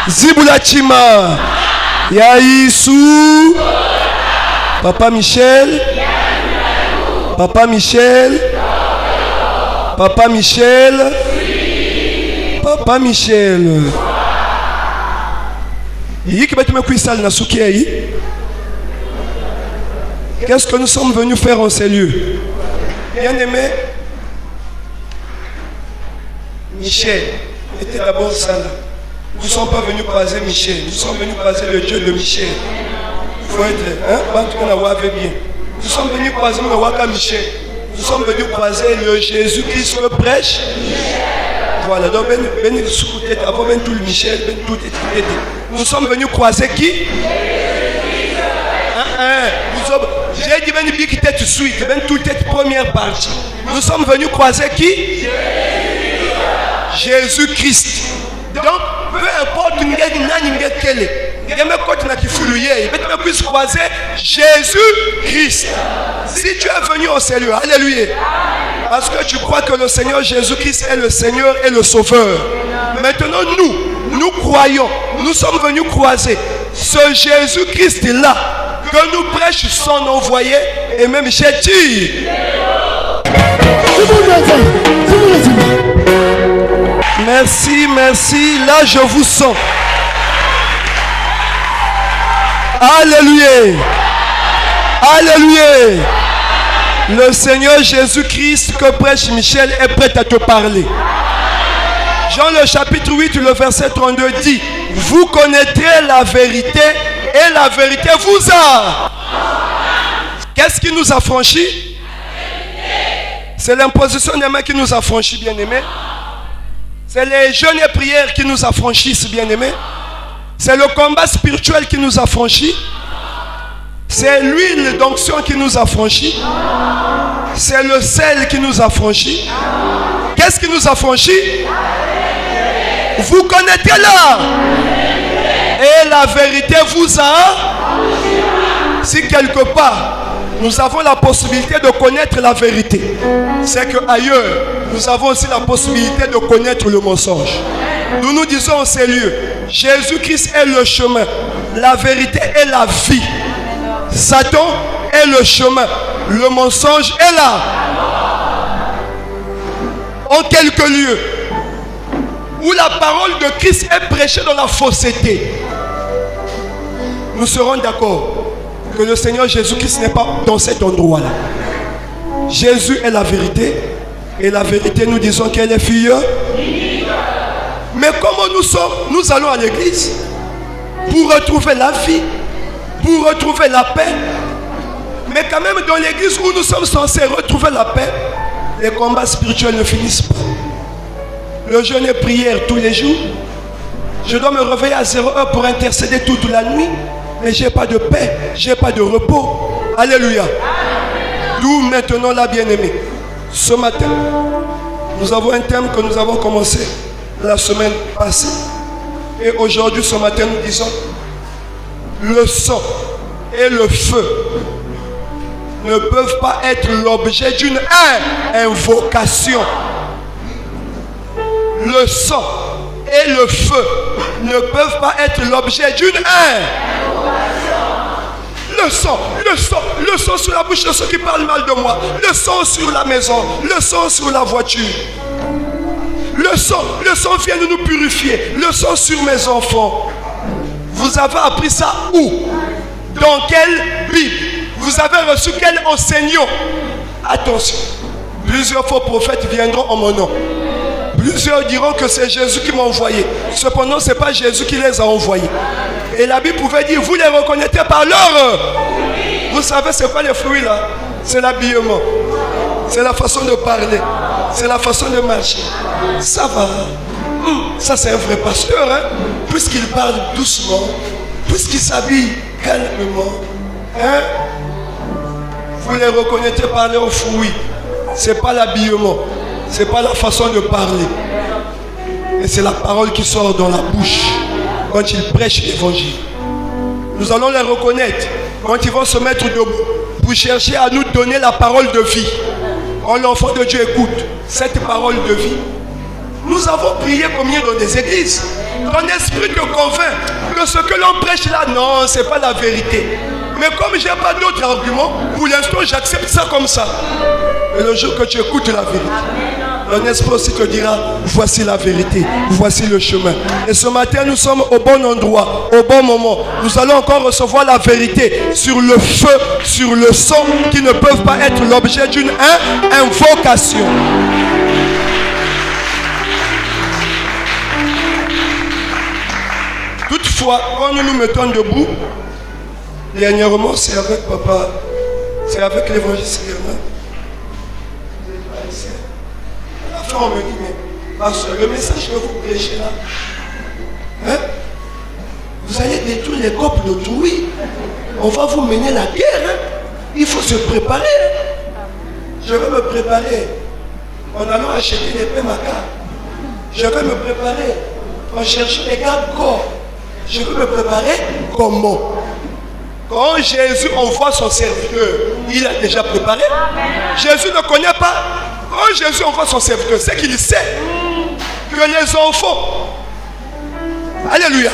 Zibulachima. Yaïsou. Papa Michel. Papa Michel. Papa Michel. Papa Michel. Qu'est-ce que nous sommes venus faire en ces lieux? Bien-aimé, Michel était d'abord ça là. Nous ne sommes pas venus croiser Michel, nous sommes venus croiser le Dieu de Michel. Il faut être, bien. Nous sommes venus croiser Michel. Nous sommes venus croiser le Jésus-Christ que prêche. Voilà, donc avant tout le Michel, nous sommes venus croiser qui? J'ai dit ben qui tête suite, ben toute cette première partie. Nous sommes venus croiser qui? Jésus-Christ. Donc, peu importe quel est, puisse croiser Jésus-Christ. Si tu es venu au Seigneur, alléluia. Parce que tu crois que le Seigneur Jésus-Christ est le Seigneur et le Sauveur. Maintenant, nous croyons, nous sommes venus croiser ce Jésus-Christ-là que nous prêche son envoyé et même j'ai dit. Merci, merci. Là, je vous sens. Alléluia. Alléluia. Le Seigneur Jésus-Christ que prêche Michel est prêt à te parler. Jean le chapitre 8, le verset 32 dit: vous connaîtrez la vérité et la vérité vous a. Qu'est-ce qui nous a franchi? C'est l'imposition des mains qui nous a franchis, bien-aimés. C'est les jeûnes et prières qui nous affranchissent, bien-aimés. C'est le combat spirituel qui nous a franchis. C'est l'huile d'onction qui nous a franchis. C'est le sel qui nous a franchis. Qu'est-ce qui nous a franchis? Vous connaîtrez là. Et la vérité vous a. Si quelque part nous avons la possibilité de connaître la vérité, c'est qu'ailleurs nous avons aussi la possibilité de connaître le mensonge. Nous nous disons en ces lieux: Jésus-Christ est le chemin, la vérité est la vie. Satan est le chemin, le mensonge est là. En quelques lieux où la parole de Christ est prêchée dans la fausseté, nous serons d'accord que le Seigneur Jésus-Christ n'est pas dans cet endroit-là. Jésus est la vérité, et la vérité, nous disons qu'elle est fille. Mais comment nous allons à l'église pour retrouver la vie, pour retrouver la paix. Mais quand même dans l'église où nous sommes censés retrouver la paix, les combats spirituels ne finissent pas. Le jeûne et prière tous les jours. Je dois me réveiller à 0 heure pour intercéder toute la nuit. Mais je n'ai pas de paix, je n'ai pas de repos. Alléluia. D'où maintenant la bien-aimée. Ce matin, nous avons un thème que nous avons commencé la semaine passée. Et aujourd'hui, ce matin, nous disons: le sang et le feu ne peuvent pas être l'objet d'une invocation. Le sang et le feu ne peuvent pas être l'objet d'une le sang sur la bouche de ceux qui parlent mal de moi, le sang sur la maison, le sang sur la voiture. Le sang vient de nous purifier. Le sang sur mes enfants. Vous avez appris ça où? Dans quelle Bible? Vous avez reçu quel enseignant? Attention, plusieurs faux prophètes viendront en mon nom. Plusieurs diront que c'est Jésus qui m'a envoyé. Cependant, ce n'est pas Jésus qui les a envoyés. Et la Bible pouvait dire: vous les reconnaissez par leur. Vous savez c'est quoi les fruits là? C'est l'habillement. C'est la façon de parler. C'est la façon de marcher. Ça va. Ça c'est un vrai pasteur, hein? Puisqu'il parle doucement, puisqu'il s'habille calmement, hein? Vous les reconnaissez par leurs fruits. C'est pas l'habillement. C'est pas la façon de parler. Et c'est la parole qui sort dans la bouche quand ils prêchent l'évangile. Nous allons les reconnaître quand ils vont se mettre debout pour chercher à nous donner la parole de vie. Quand l'enfant de Dieu écoute cette parole de vie, Nous avons prié combien dans des églises? Ton esprit te convainc que ce que l'on prêche là, non, ce n'est pas la vérité. Mais comme je n'ai pas d'autres arguments, pour l'instant j'accepte ça comme ça. Et le jour que tu écoutes la vérité, ton esprit aussi te dira, voici la vérité, voici le chemin. Et ce matin nous sommes au bon endroit, au bon moment. Nous allons encore recevoir la vérité sur le feu, sur le sang, qui ne peuvent pas être l'objet d'une invocation. Toutefois, quand nous nous mettons debout, dernièrement, c'est avec papa, c'est avec l'évangéliste Germain. À la fin, on me dit, mais pasteur, le message que vous prêchez là, hein, vous allez détruire les copes d'autrui. On va vous mener la guerre. Hein. Il faut se préparer. Hein. Je vais me préparer en allant acheter des PMACA. Je vais me préparer en cherchant les gardes-corps. Je veux me préparer comment? Quand Jésus envoie son serviteur, il a déjà préparé. Jésus ne connaît pas. Quand Jésus envoie son serviteur, c'est qu'il sait que les enfants, alléluia,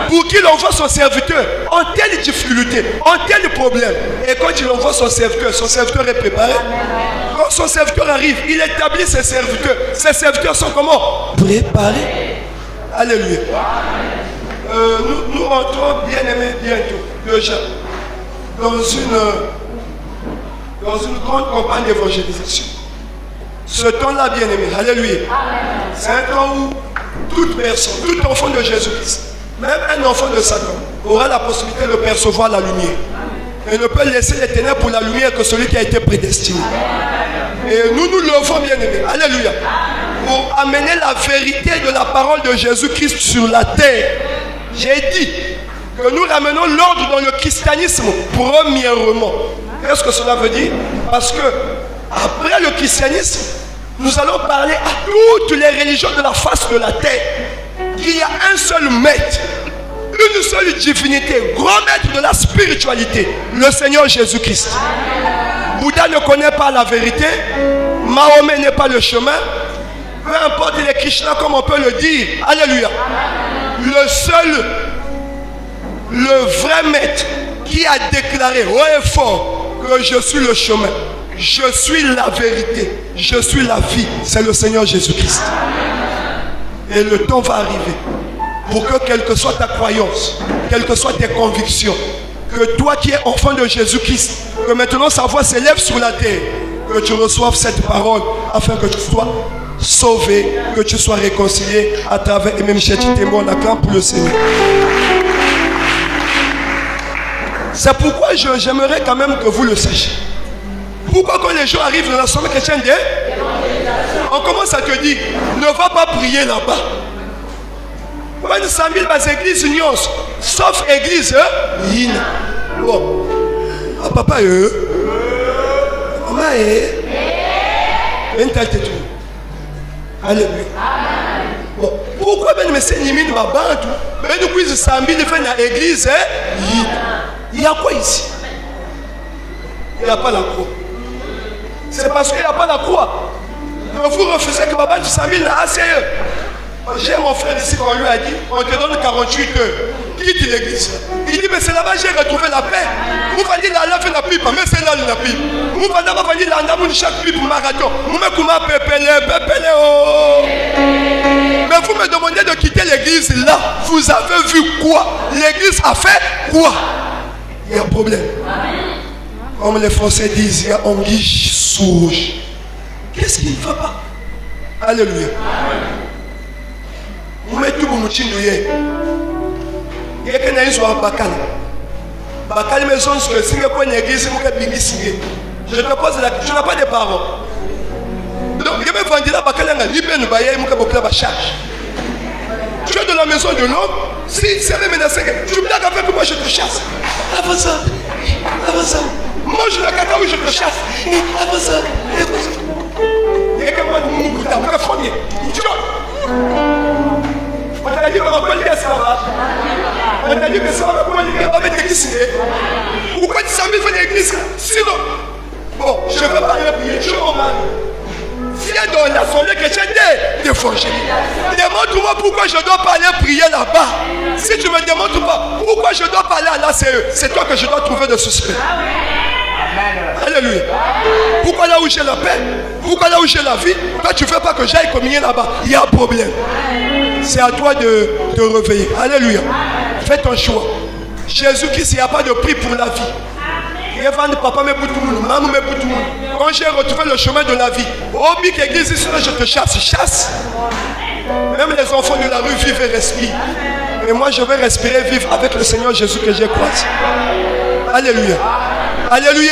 pour qu'il envoie son serviteur en telle difficulté, en tel problème. Et quand il envoie son serviteur est préparé. Quand son serviteur arrive, il établit ses serviteurs. Ses serviteurs sont comment? Préparés. Alléluia. Nous rentrons bien aimés bientôt, déjà, dans une grande campagne d'évangélisation. Ce temps-là, bien aimé, alléluia, c'est un temps où toute personne, tout enfant de Jésus-Christ, même un enfant de Satan, aura la possibilité de percevoir la lumière. Et ne peut laisser les ténèbres pour la lumière que celui qui a été prédestiné. Et nous nous levons, bien aimé, alléluia, pour amener la vérité de la parole de Jésus-Christ sur la terre. J'ai dit que nous ramenons l'ordre dans le christianisme premièrement. Qu'est-ce que cela veut dire? Parce que après le christianisme, nous allons parler à toutes les religions de la face de la terre qu'il y a un seul maître, une seule divinité, grand maître de la spiritualité, le Seigneur Jésus-Christ. Bouddha ne connaît pas la vérité, Mahomet n'est pas le chemin, peu importe les Krishna comme on peut le dire, alléluia. Le vrai maître qui a déclaré haut et fort que je suis le chemin, je suis la vérité, je suis la vie, c'est le Seigneur Jésus-Christ. Et le temps va arriver pour que quelle que soit ta croyance, quelles que soient tes convictions, que toi qui es enfant de Jésus-Christ, que maintenant sa voix s'élève sur la terre, que tu reçoives cette parole afin que tu sois sauvé, que tu sois réconcilié à travers, et même chez témoin, on acclame pour le Seigneur. C'est pourquoi j'aimerais quand même que vous le sachiez. Pourquoi quand les gens arrivent dans l'assemblée chrétienne, on commence à te dire, ne va pas prier là-bas. 25 000 églises nuances, sauf église Yina. Bon, ah, papa, maman, alléluia. Bon, pourquoi ben me c'est Nimine Babantou? Ben nous cuisons 100 000 fait dans l'église il y a quoi ici? Il n'y a pas la croix. C'est parce qu'il n'y a pas la croix. Mais vous refusez que Babantou 100 000 à ACE. J'ai mon frère ici quand on lui a dit, on te donne 48 heures. Quitte l'église. Il dit, mais c'est là-bas j'ai retrouvé la paix. Vous allez la faire la pipe, mais c'est là la pipe. Vous allez la faire chaque pipe marathon. Vous me comment pépélé, oh. Mais vous me demandez de quitter l'église là. Vous avez vu quoi? L'église a fait quoi? Il y a un problème. Comme les Français disent, il y a anguille sous rouge. Qu'est-ce qui ne va pas? Alléluia. Vous mettez tout le monde. Il y a quelqu'un qui a un bacal. Bacal maison, si vous avez une église, vous avez une église. Je te pose la question, tu n'as pas de parents. Donc, il y a un vendeur bacal qui a une charge. Tu es dans la maison de l'homme, si c'est menacé, tu blagues avec moi, je te chasse. Avant ça, mange la caca où je te chasse. Avant ça, il y a quelqu'un qui a un famille. On t'a dit qu'on va pas le faire ça va. On t'a dit que ça va pas le faire l'église. Pourquoi tu sais faire l'église? Sinon, bon, je ne vais pas le prier, je m'en marie. viens dans l'assemblée chrétienne d'évangéliser. Demande-moi pourquoi je ne dois pas aller prier là-bas. Si tu me demandes pas pourquoi je ne dois pas aller à l'ACE, c'est toi que je dois trouver de suspect. Alléluia. Pourquoi là où j'ai la paix, pourquoi là où j'ai la vie, toi tu ne fais pas que j'aille communier là-bas? Il y a un problème. C'est à toi de te réveiller. Alléluia. Fais ton choix. Jésus-Christ, il n'y a pas de prix pour la vie. Papa me pour tout le monde, maman me pour tout le monde. Quand j'ai retrouvé le chemin de la vie, au bic église, je te chasse, chasse. Même les enfants de la rue vivent et respirent. Mais moi je vais respirer, vivre avec le Seigneur Jésus que j'ai croisé. Alléluia. Alléluia.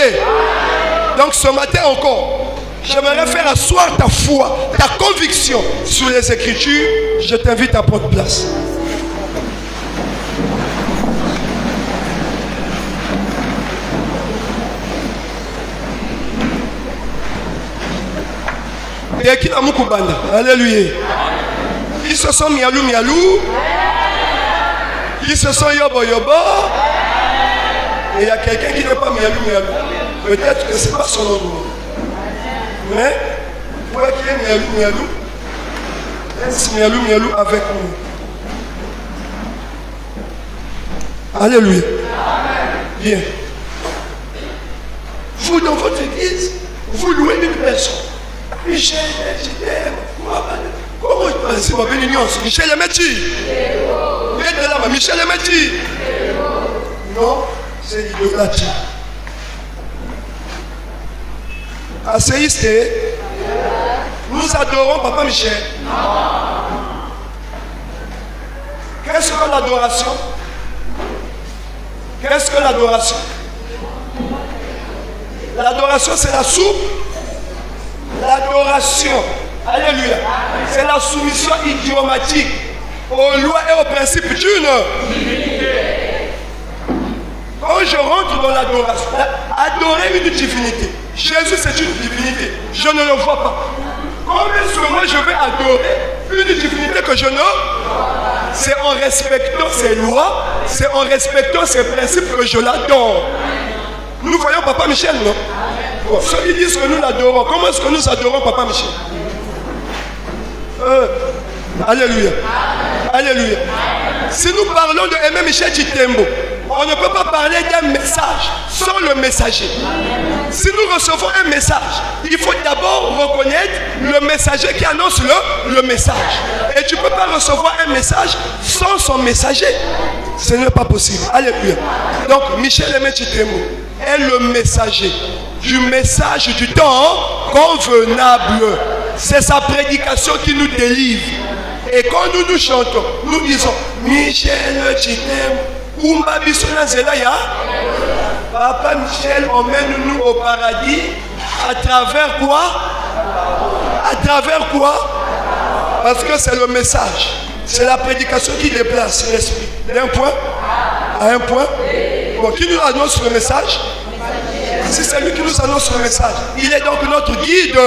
Donc ce matin encore, j'aimerais faire asseoir ta foi, ta conviction sur les Écritures. Je t'invite à prendre place. Alléluia. Ils se sont mialou mialou. Ils se sont yobo yobo. Et il y a quelqu'un qui n'est pas mialou mialou. Peut-être que ce n'est pas son endroit. Mais, pour qu'il y ait mialou mialou, laisse mialou mialou avec nous. Alléluia. Bien. Vous dans votre église, vous louez une personne. Michel, je t'aime. Comment tu penses ma bénédiction? Michel Emetti. Michel Emetti. Non, c'est l'idolâtrie. Asséiste. Nous adorons Papa Michel. Qu'est-ce que l'adoration? Qu'est-ce que l'adoration? L'adoration, c'est la soupe. L'adoration, alléluia, c'est la soumission idiomatique aux lois et aux principes d'une divinité. Quand je rentre dans l'adoration, adorer une divinité, Jésus c'est une divinité, je ne le vois pas. Comment est-ce que moi je vais adorer une divinité que je ne... C'est en respectant ses lois, c'est en respectant ses principes que je l'adore. Nous voyons Papa Michel, non? Bon, ceux qui disent que nous l'adorons, comment est-ce que nous adorons Papa Michel? Alléluia. Alléluia. Si nous parlons de Aimé Michel Chitembo, on ne peut pas parler d'un message sans le messager. Si nous recevons un message, il faut d'abord reconnaître le messager qui annonce le message. Et tu ne peux pas recevoir un message sans son messager. Ce n'est pas possible. Alléluia. Donc, Michel Aimé Chitembo est le messager du message du temps convenable. C'est sa prédication qui nous délivre. Et quand nous chantons, nous disons Michel Chitembo, Umba Bissona Zelaya. Papa Michel emmène-nous au paradis. À travers quoi? À travers quoi? Parce que c'est le message. C'est la prédication qui déplace l'esprit d'un point à un point. Bon, qui nous annonce le message? Si c'est lui qui nous annonce le message, il est donc notre guide.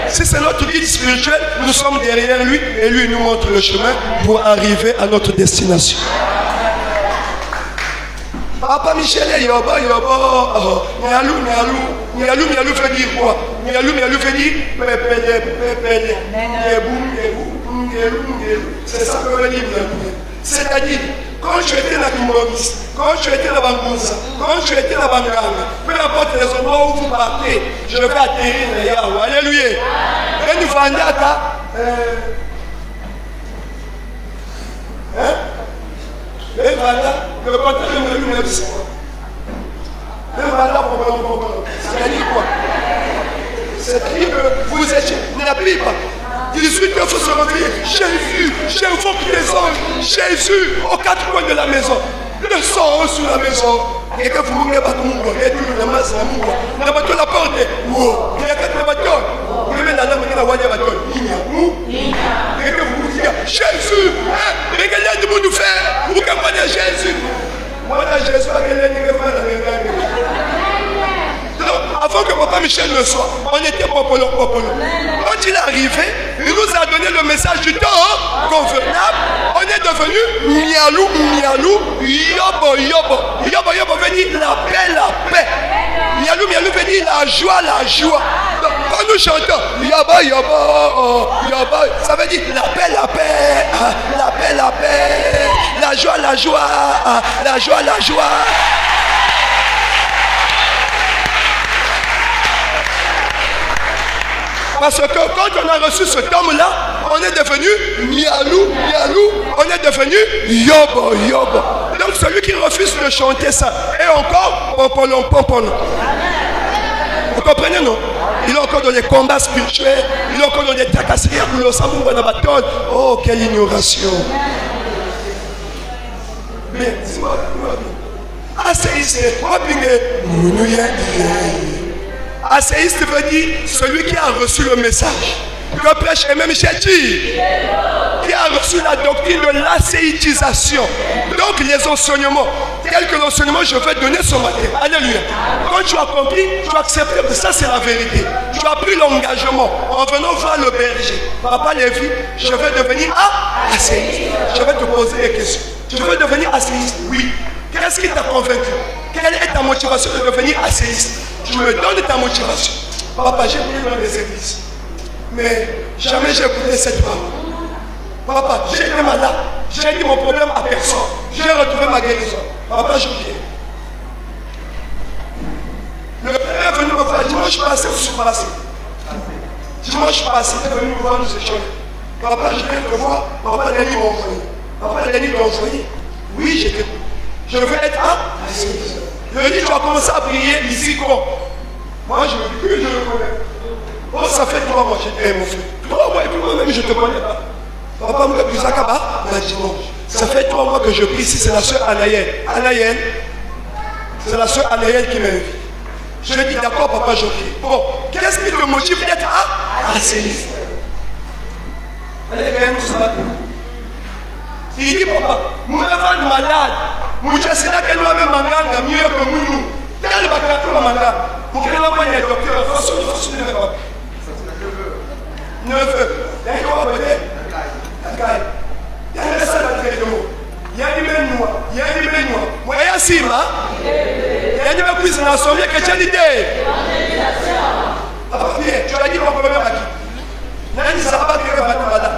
Si c'est notre guide spirituel, nous sommes derrière lui et lui nous montre le chemin pour arriver à notre destination. Papa Michel est yobo yobo. Mialou mialou. Mialou mialou veut dire quoi? Mialou mialou veut dire pépélé pépélé. C'est ça que veut dire mialou. C'est-à-dire, quand tu étais dans Kimboris, quand tu étais dans Bangouza, quand tu étais dans Banganga, peu importe les endroits où vous partez, je vais atterrir là. Alléluia. Et nous vendons et voilà, le contraire de lui-même, c'est quoi? Et voilà, c'est-à-dire quoi? C'est-à-dire que vous êtes, n'appelez pas. 18 heures, il faut se réveiller. Jésus, j'invoque les anges. Jésus, aux quatre coins de la maison. Le sang sur la maison. Et que vous ne pas tout le monde, et tout le monde, la porte. Il y a quatre bateaux. Vous mettez la lame qui la voie des bateaux. Et que vous vous dites, Jésus, regardez ce que vous nous faites. Vous comprenez Jésus. Moi, Jésus, donc, Avant que Papa Michel ne soit, on était popolo. Quand il est arrivé, il nous a donné le message du temps convenable. On est devenu mialou, yobo veut dire la paix. Mialou veut dire la joie. Donc, quand nous chantons yobo, ça veut dire la paix, la joie. Parce que quand on a reçu ce homme-là, on est devenu mialou, on est devenu yobo. Donc celui qui refuse de chanter ça est encore pompolon. Vous comprenez, non? Il est encore dans les combats spirituels, il est encore dans les tracasseries. Oh, quelle ignoration. Mais dis-moi. Asséiste veut dire celui qui a reçu le message que prêche Aimé Michel dit, qui a reçu la doctrine de l'asséitisation. Donc les enseignements, tels que l'enseignement je vais donner ce matin. Alléluia. Quand tu as compris, tu as accepté que ça c'est la vérité. Tu as pris l'engagement en venant voir le berger. Papa Lévi, je vais devenir asséiste. Je vais te poser des questions. Tu veux devenir asséiste? Oui. Qu'est-ce qui t'a convaincu? Quelle est ta motivation de devenir asséiste? Tu me donnes ta motivation. Papa, j'ai prié dans les églises, mais jamais j'ai écouté cette parole. Papa, j'ai été malade. J'ai dit mon problème à personne. J'ai retrouvé ma guérison. Papa, je viens. Le père est venu me voir dimanche passé, vous suis passé. Dimanche passé, il est venu me voir, nous échangeons. Papa, je viens te voir. Papa, Denis m'a envoyé. Papa, Denis m'a envoyé. Oui, j'étais. Je veux être asséiste. Je lui ai dit, tu as commencé à prier ici quoi? Moi, je me dis, oui, je le connais. Oh, ça fait 3 mois. J'ai dit, mon frère, 3 mois et puis moi-même, je ne te connais pas. Papa m'a dit, non. Ça fait 3 mois que je prie ici, c'est la soeur Anaël. C'est la soeur Anaël qui m'invite. Je lui ai dit, d'accord, papa, je prie. Bon, qu'est-ce qui te motive d'être asséiste? Allez, viens, nous ça. Il dit, papa, moi, je suis malade. Moi, je sais que nous avons un manganga mieux que nous. Quel bakato la manga? Pour que nous avons un docteur, il faut se lever. Ne veut. Il y a quoi peut-être? Il y a un salle de mots. Il y a des noix. Il y a des noix. Moi, il y a Sima. Il y a des cuisines à sauver que tu as l'idée. Papa, viens, tu as dit mon problème à qui? N'a dit ça va que tu vas malade.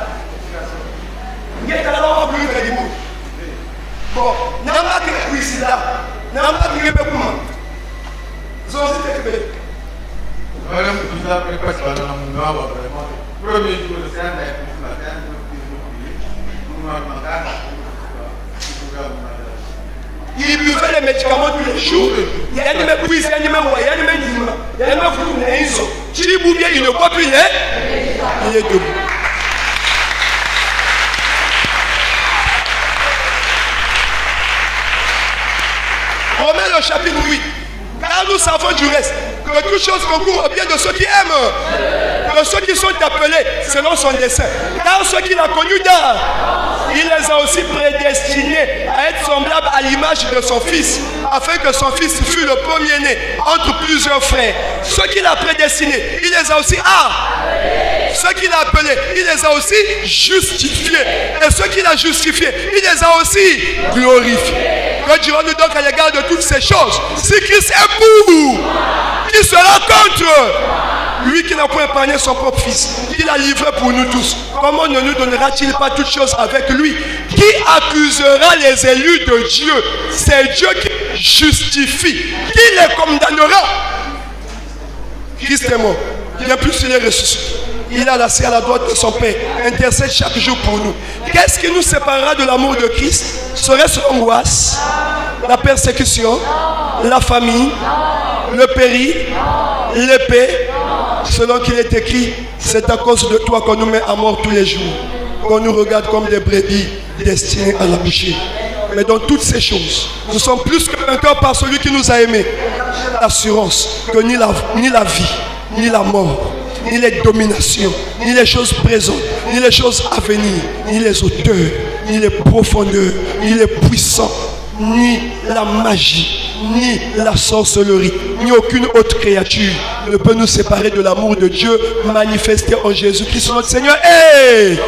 Il y a un homme qui est venu. Bon, n'a pas que cuisine là. N'a pas que tu es venu. Zozi tekbe. Madame, vous avez pas ça dans mon nom, vraiment. Premier jour de ça, il buvait les médicaments tous les jours. Il y a des méprises, il y a des mémoires, il y a des médicaments. Il y a des médicaments. Tu dis bien, il ne voit plus, il est debout. Romains le chapitre 8. Car nous savons du reste que toutes choses concourent au bien de ceux qui aiment, de ceux qui sont appelés selon son dessein. Car ceux qu'il a connus d'art, il les a aussi prédestinés à être semblables à l'image de son fils, afin que son fils fût le premier-né entre plusieurs frères. Ceux qu'il a prédestinés, il les a aussi ceux qu'il a appelés, il les a aussi justifiés. Et ceux qu'il a justifiés, il les a aussi glorifiés. Que dirons-nous donc à l'égard de toutes ces choses? Si Christ est pour, qui sera contre? Lui qui n'a pas épargné son propre fils, qui l'a livré pour nous tous, comment ne nous donnera-t-il pas toutes choses avec lui? Qui accusera les élus de Dieu? C'est Dieu qui justifie. Qui les condamnera? Christ est mort. Bien plus, il est ressuscité. Il a assis à la droite de son Père, intercède chaque jour pour nous. Qu'est-ce qui nous séparera de l'amour de Christ? Serait-ce l'angoisse, la persécution, la famine, le péril, l'épée? Selon qu'il est écrit, c'est à cause de toi qu'on nous met à mort tous les jours, qu'on nous regarde comme des brebis destinées à la boucherie. Mais dans toutes ces choses, nous sommes plus que vainqueurs par celui qui nous a aimés. L'assurance que ni la vie, ni la mort, ni les dominations, ni les choses présentes, ni les choses à venir, ni les hauteurs, ni les profondeurs, ni les puissants, ni la magie, ni la sorcellerie, ni aucune autre créature ne peut nous séparer de l'amour de Dieu manifesté en Jésus-Christ notre Seigneur. Hey!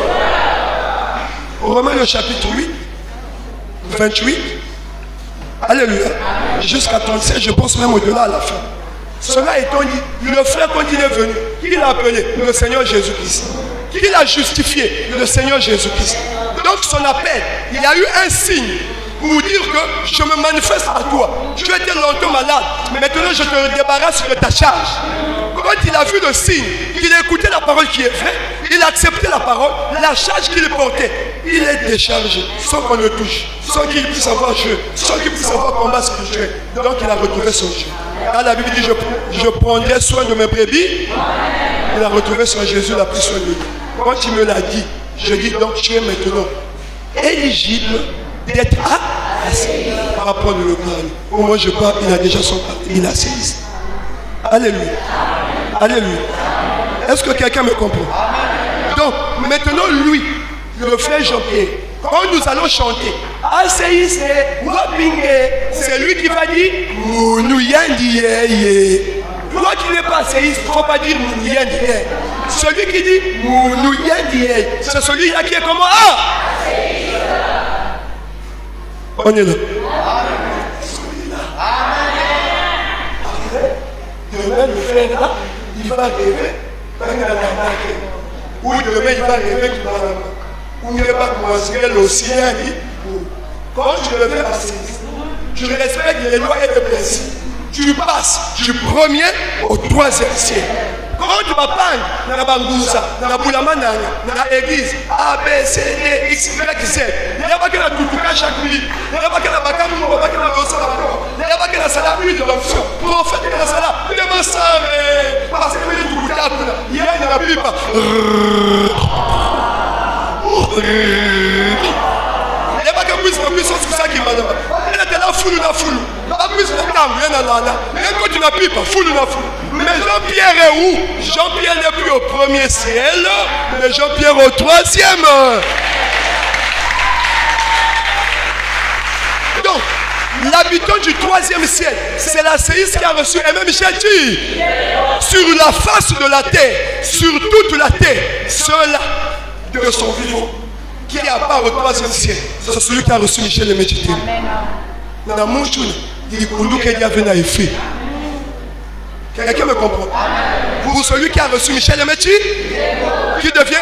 Romains le chapitre 8, 28. Alléluia. Jusqu'à 37, je pense même au-delà à la fin. Cela étant dit, le frère quand il est venu, qui l'a appelé? Le Seigneur Jésus-Christ. Qui l'a justifié? Le Seigneur Jésus-Christ. Donc son appel, il y a eu un signe pour dire que je me manifeste à toi. Tu étais longtemps malade, maintenant je te débarrasse de ta charge. Quand il a vu le signe, qu'il a écouté la parole qui est vraie, il a accepté la parole, la charge qu'il portait, il est déchargé, sans qu'on le touche, sans qu'il puisse avoir jeu, sans qu'il puisse avoir combat spirituel. Donc il a retrouvé son jeu. Quand la Bible dit je prendrai soin de mes brebis, il a retrouvé son Jésus, il a pris soin de lui. Quand il me l'a dit, je dis donc tu es maintenant éligible d'être assis par rapport à le parler. Au moins je parle, il a déjà son parler, il a saisi. Alléluia. Alléluia. Est-ce que quelqu'un me comprend? Donc maintenant lui, le frère Jean-Pierre, quand nous allons chanter, Asseïs c'est lui qui va dire Mounouyandiye. Toi qui n'es pas asséiste, il ne faut pas dire Mounouyandiye. Celui qui dit Mounouyandiye, c'est celui-là qui est comment? On est là. Demain, le frère là, il va rêver. Ou demain, il va rêver qu'il va ou il va commencer l'océan. Quand tu le fais assis, tu respectes les lois et les principes. Tu passes du premier au troisième siècle. Quand tu vas prendre dans la Bangouza, dans la Boulamana, dans l'église, A, B, C, D, X, Y, Z, il n'y a pas que la Tutuka chaque minute, il n'y a pas que la Bakamou, il n'y a pas que la Rosa, il n'y a pas que la Salah, une de l'option. Prophète de la Salah, il y a ça, parce que les Tutuka, il y a une pipe. Il n'y a pas que puissance sur ça qui m'a dit. Il était là, foule. La puissance est là, il y en a là. Mais quand tu n'as pas, foule. Mais Jean-Pierre est où? Jean-Pierre n'est plus au premier ciel, mais Jean-Pierre au troisième. Donc, l'habitant du troisième ciel, c'est la séiste qui a reçu. Et même Michel dit, sur la face de la terre, sur toute la terre, ceux-là de son vivant, qui est à part au troisième ciel, c'est celui qui a reçu Michel et médité. Dans mon chou, il dit qu'il y avait un effet. Quelqu'un me comprend? Pour celui qui a reçu Michel et médité, qui devient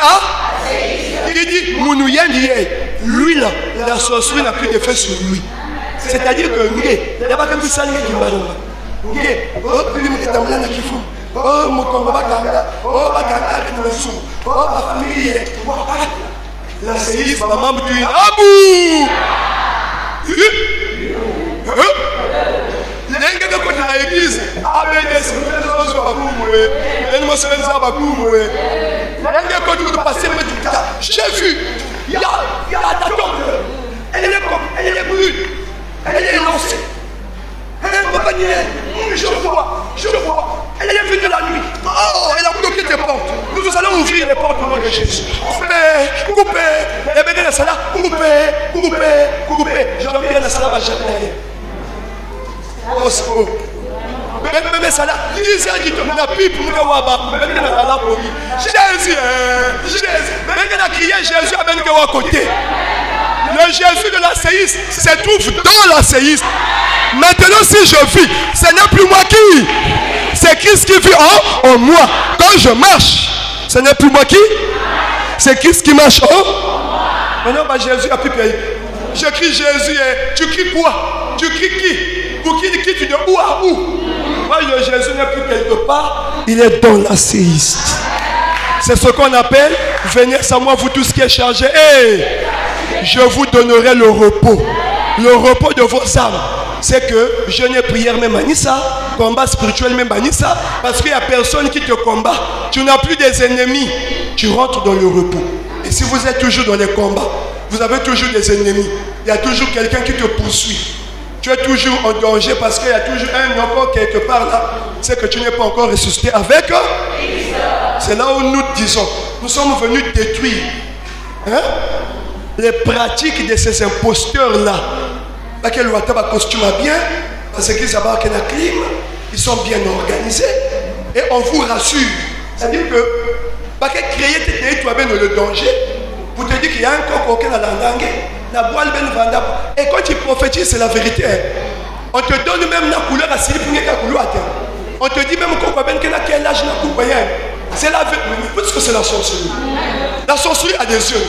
qui dit Mounouyandiye, lui là, la sorcellerie n'a plus d'effet sur lui. C'est-à-dire que il n'y a pas que ça qui va la séiste, maman, tu es Abou! L'église, j'ai vu, il y a ta tombe, elle est brune, elle est lancée. Je vois, elle est venue la nuit. Oh, elle a bloqué tes portes. Nous allons ouvrir les portes au nom de Jésus. Coupez. Et bien, ça là, coupez. Jean-Pierre, la salle va jamais. Oh, c'est beau. Mais ça là, Jésus a dit que la pipe, Jésus. Mais il a crié Jésus à Ben à côté. Le Jésus de la séiste se trouve dans la séiste. Maintenant, si je vis, ce n'est plus moi qui. C'est Christ qui vit en moi. Quand je marche, ce n'est plus moi qui. C'est Christ qui marche en moi. Maintenant, Jésus a pu payer. Je crie Jésus. Tu cries quoi? Tu cries qui? Pour qui tu de où à où? Moi, le Jésus n'est plus quelque part. Il est dans la séiste. C'est ce qu'on appelle, venez à moi, vous tous qui êtes chargés. Je vous donnerai le repos. Le repos de vos âmes. C'est que jeûne et prière même Anissa, combat spirituel même Anissa, parce qu'il n'y a personne qui te combat. Tu n'as plus des ennemis. Tu rentres dans le repos. Et si vous êtes toujours dans les combats, vous avez toujours des ennemis. Il y a toujours quelqu'un qui te poursuit. Tu es toujours en danger parce qu'il y a toujours un encore quelque part là. C'est que tu n'es pas encore ressuscité avec eux. C'est là où nous disons, nous sommes venus détruire les pratiques de ces imposteurs là. Quel costume bien, parce qu'ils savent qu'il y a clim, ils sont bien organisés et on vous rassure. C'est-à-dire que créer le danger pour te dire qu'il y a un coq auquel la boîte et quand tu prophétises, c'est la vérité. On te donne même la couleur à Sili pour la couleur à terre. On te dit même quel âge n'a pas. C'est la vérité. Parce que c'est la sorcellerie. La sorcellerie a des yeux.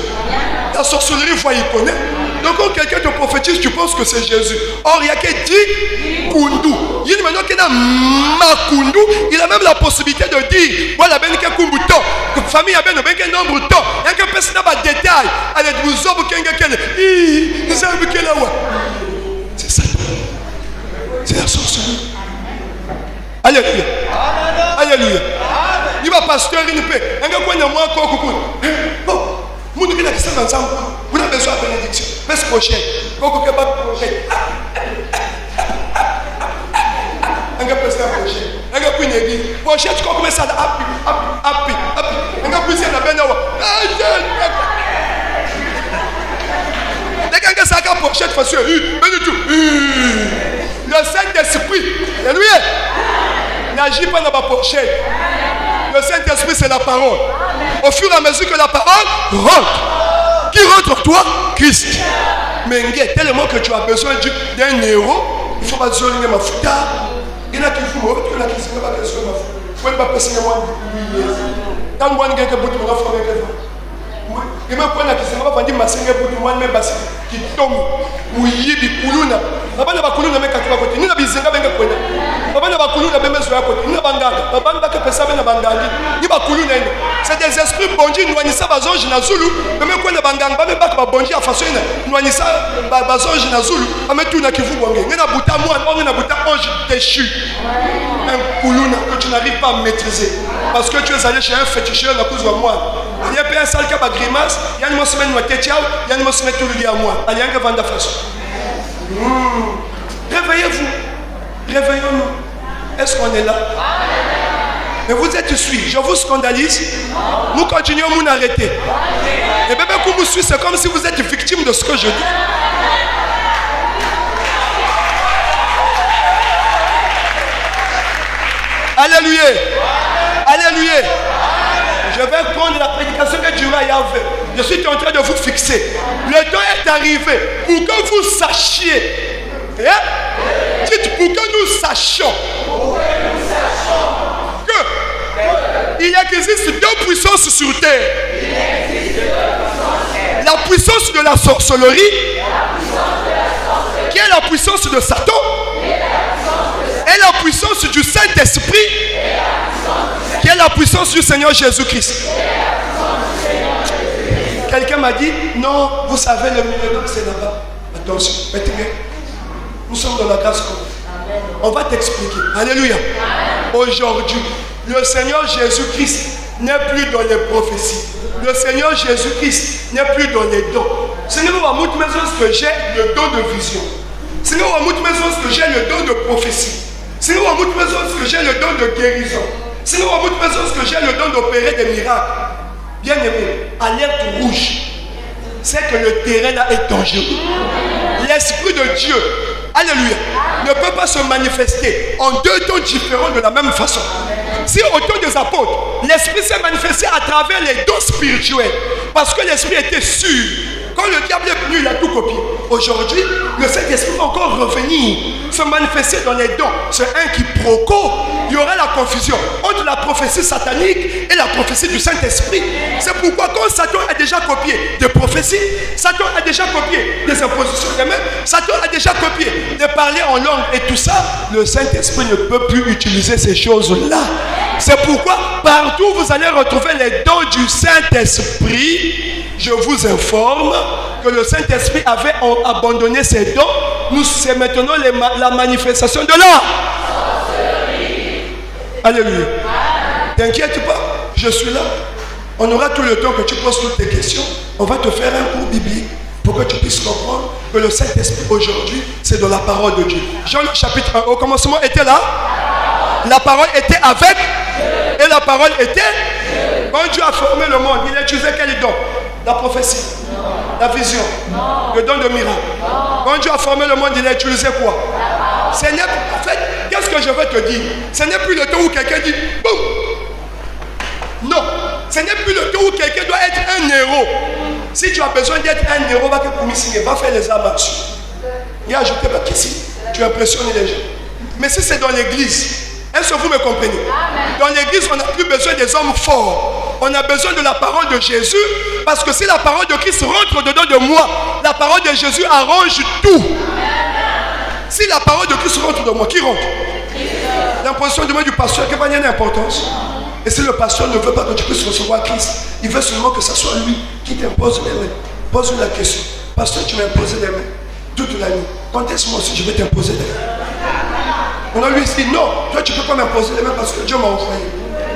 La sorcellerie, il connaît. Donc quand quelqu'un te prophétise, tu penses que c'est Jésus. Or, il y a qui dit Kundu. Il y a maintenant qui a Makundu. Il a même la possibilité de dire voilà, ben que Kumbuto. Que famille a ben que nombre de temps. Il y a que personne n'a pas de détails. Allez, vous avez c'est ça. C'est la sorcellerie. Alléluia. Alléluia. Il va pasteur, il ne peut. Un gars qui a moins encore. Bon, vous ne pouvez pas ensemble. Vous avez besoin de bénédiction. Faites ce prochain. Un gars pasteur prochain. Un gars qui n'est dit. Prochain, tu commences à happy. Un gars qui est à Benawa. Dès qu'un gars prochain, tu fais ça. Le Saint-Esprit, alléluia, n'agit pas dans ma pochette. Le Saint-Esprit, c'est la parole. Au fur et à mesure que la parole rentre. Qui rentre en toi? Christ. Mais tellement que tu as besoin d'un héros, il faut pas dire que ma fouta. Il y en a qui font, il y en a qui ne pas que ma fouta. Il ne faut pas passer moi. Quand moi, je vais vous il me prend la question, on va dire ma seigneur pour moi même parce qui tombe ou yibi kuluna. Baba na bakuluna meka kwa côté. Ni na bizenga benga kwenda. Baba na bakuluna bembe zo ya côté. Ni na banganga. Baba na ka pesa na bangangi. Ni bakuluna ni. C'est des esprits bondis noanisa bazonji na Zulu. Bembe kwenda banganga bambe baka babonji afaso ina. Noanisa bazonji na Zulu. Ametu na kivu bonge. Ni na buta moi, on na buta ange déchu. Un kuluna que tu n'arrives pas à maîtriser parce que tu es allé chez un féticheur à cause de moi. Il y a un sale qui a grimace, il y a une semaine où tu es il y a une semaine tout le dit à moi. Il y a un qui vend la façon. Réveillez-vous. Réveillons-nous. Est-ce qu'on est là? Mais vous êtes suivis. Je vous scandalise. Nous continuons, nous n'arrêtez. Et bien, quand vous suivez, c'est comme si vous êtes victime de ce que je dis. Alléluia. Alléluia. Je vais prendre la prédication que Dieu a fait. Je suis en train de vous fixer. Le temps est arrivé pour que vous sachiez. Dites pour que nous sachions qu'il existe deux puissances sur terre. La puissance de la sorcellerie, qui est la puissance de Satan, et la puissance du Saint-Esprit, qui est la puissance du Seigneur Jésus-Christ. Quelqu'un m'a dit, non, vous savez, le millénaire, c'est là-bas. Attention, nous sommes dans la grâce commune. On va t'expliquer. Alléluia. Aujourd'hui, le Seigneur Jésus-Christ n'est plus dans les prophéties. Le Seigneur Jésus-Christ n'est plus dans les dons. Seigneur, on va montrer que j'ai le don de vision. Seigneur, on va montrer que j'ai le don de prophétie. Seigneur, on va montrer que j'ai le don de guérison. Seigneur, on va montrer que j'ai le don d'opérer des miracles. Bien aimé, alerte rouge. C'est que le terrain là est dangereux. L'Esprit de Dieu, alléluia, ne peut pas se manifester en deux temps différents de la même façon. Si au temps des apôtres, l'Esprit s'est manifesté à travers les dons spirituels, parce que l'Esprit était sûr. Quand le diable est venu, il a tout copié. Aujourd'hui, le Saint-Esprit va encore revenir, se manifester dans les dons. C'est un quiproquo. Il y aura la confusion entre la prophétie satanique et la prophétie du Saint-Esprit. C'est pourquoi quand Satan a déjà copié des prophéties, Satan a déjà copié des impositions des mains, Satan a déjà copié de parler en langue et tout ça, le Saint-Esprit ne peut plus utiliser ces choses-là. C'est pourquoi partout où vous allez retrouver les dons du Saint-Esprit, je vous informe que le Saint-Esprit avait abandonné ses dons. C'est maintenant la manifestation de l'art. Alléluia. T'inquiète pas, je suis là. On aura tout le temps que tu poses toutes tes questions. On va te faire un cours biblique pour que tu puisses comprendre que le Saint-Esprit aujourd'hui, c'est dans la parole de Dieu. Jean chapitre 1, au commencement était là. La parole était avec et la parole était. Quand Dieu a formé le monde, il a utilisé quel don? La prophétie. La vision. Le don de miracle. Quand Dieu a formé le monde, il a utilisé quoi? En fait, qu'est-ce que je veux te dire? Ce n'est plus le temps où quelqu'un dit boum. Non, ce n'est plus le temps où quelqu'un doit être un héros. Si tu as besoin d'être un héros, va faire les arts marchés. Et ajouter ma question. Tu impressionnes les gens. Mais si c'est dans l'église, est-ce que vous me comprenez? Dans l'église, on n'a plus besoin des hommes forts. On a besoin de la parole de Jésus. Parce que si la parole de Christ rentre dedans de moi, la parole de Jésus arrange tout. Si la parole de Christ rentre de moi, qui rentre? L'imposition de moi du pasteur, qui va y avoir d'importance. Et si le pasteur ne veut pas que tu puisses recevoir Christ, il veut seulement que ce soit lui qui t'impose les mains. Pose-lui la question. Pasteur, tu m'as imposé les mains toute la nuit. Quand est-ce que moi aussi je vais t'imposer les mains? On a lui dit non, toi tu ne peux pas m'imposer les mains parce que Dieu m'a envoyé.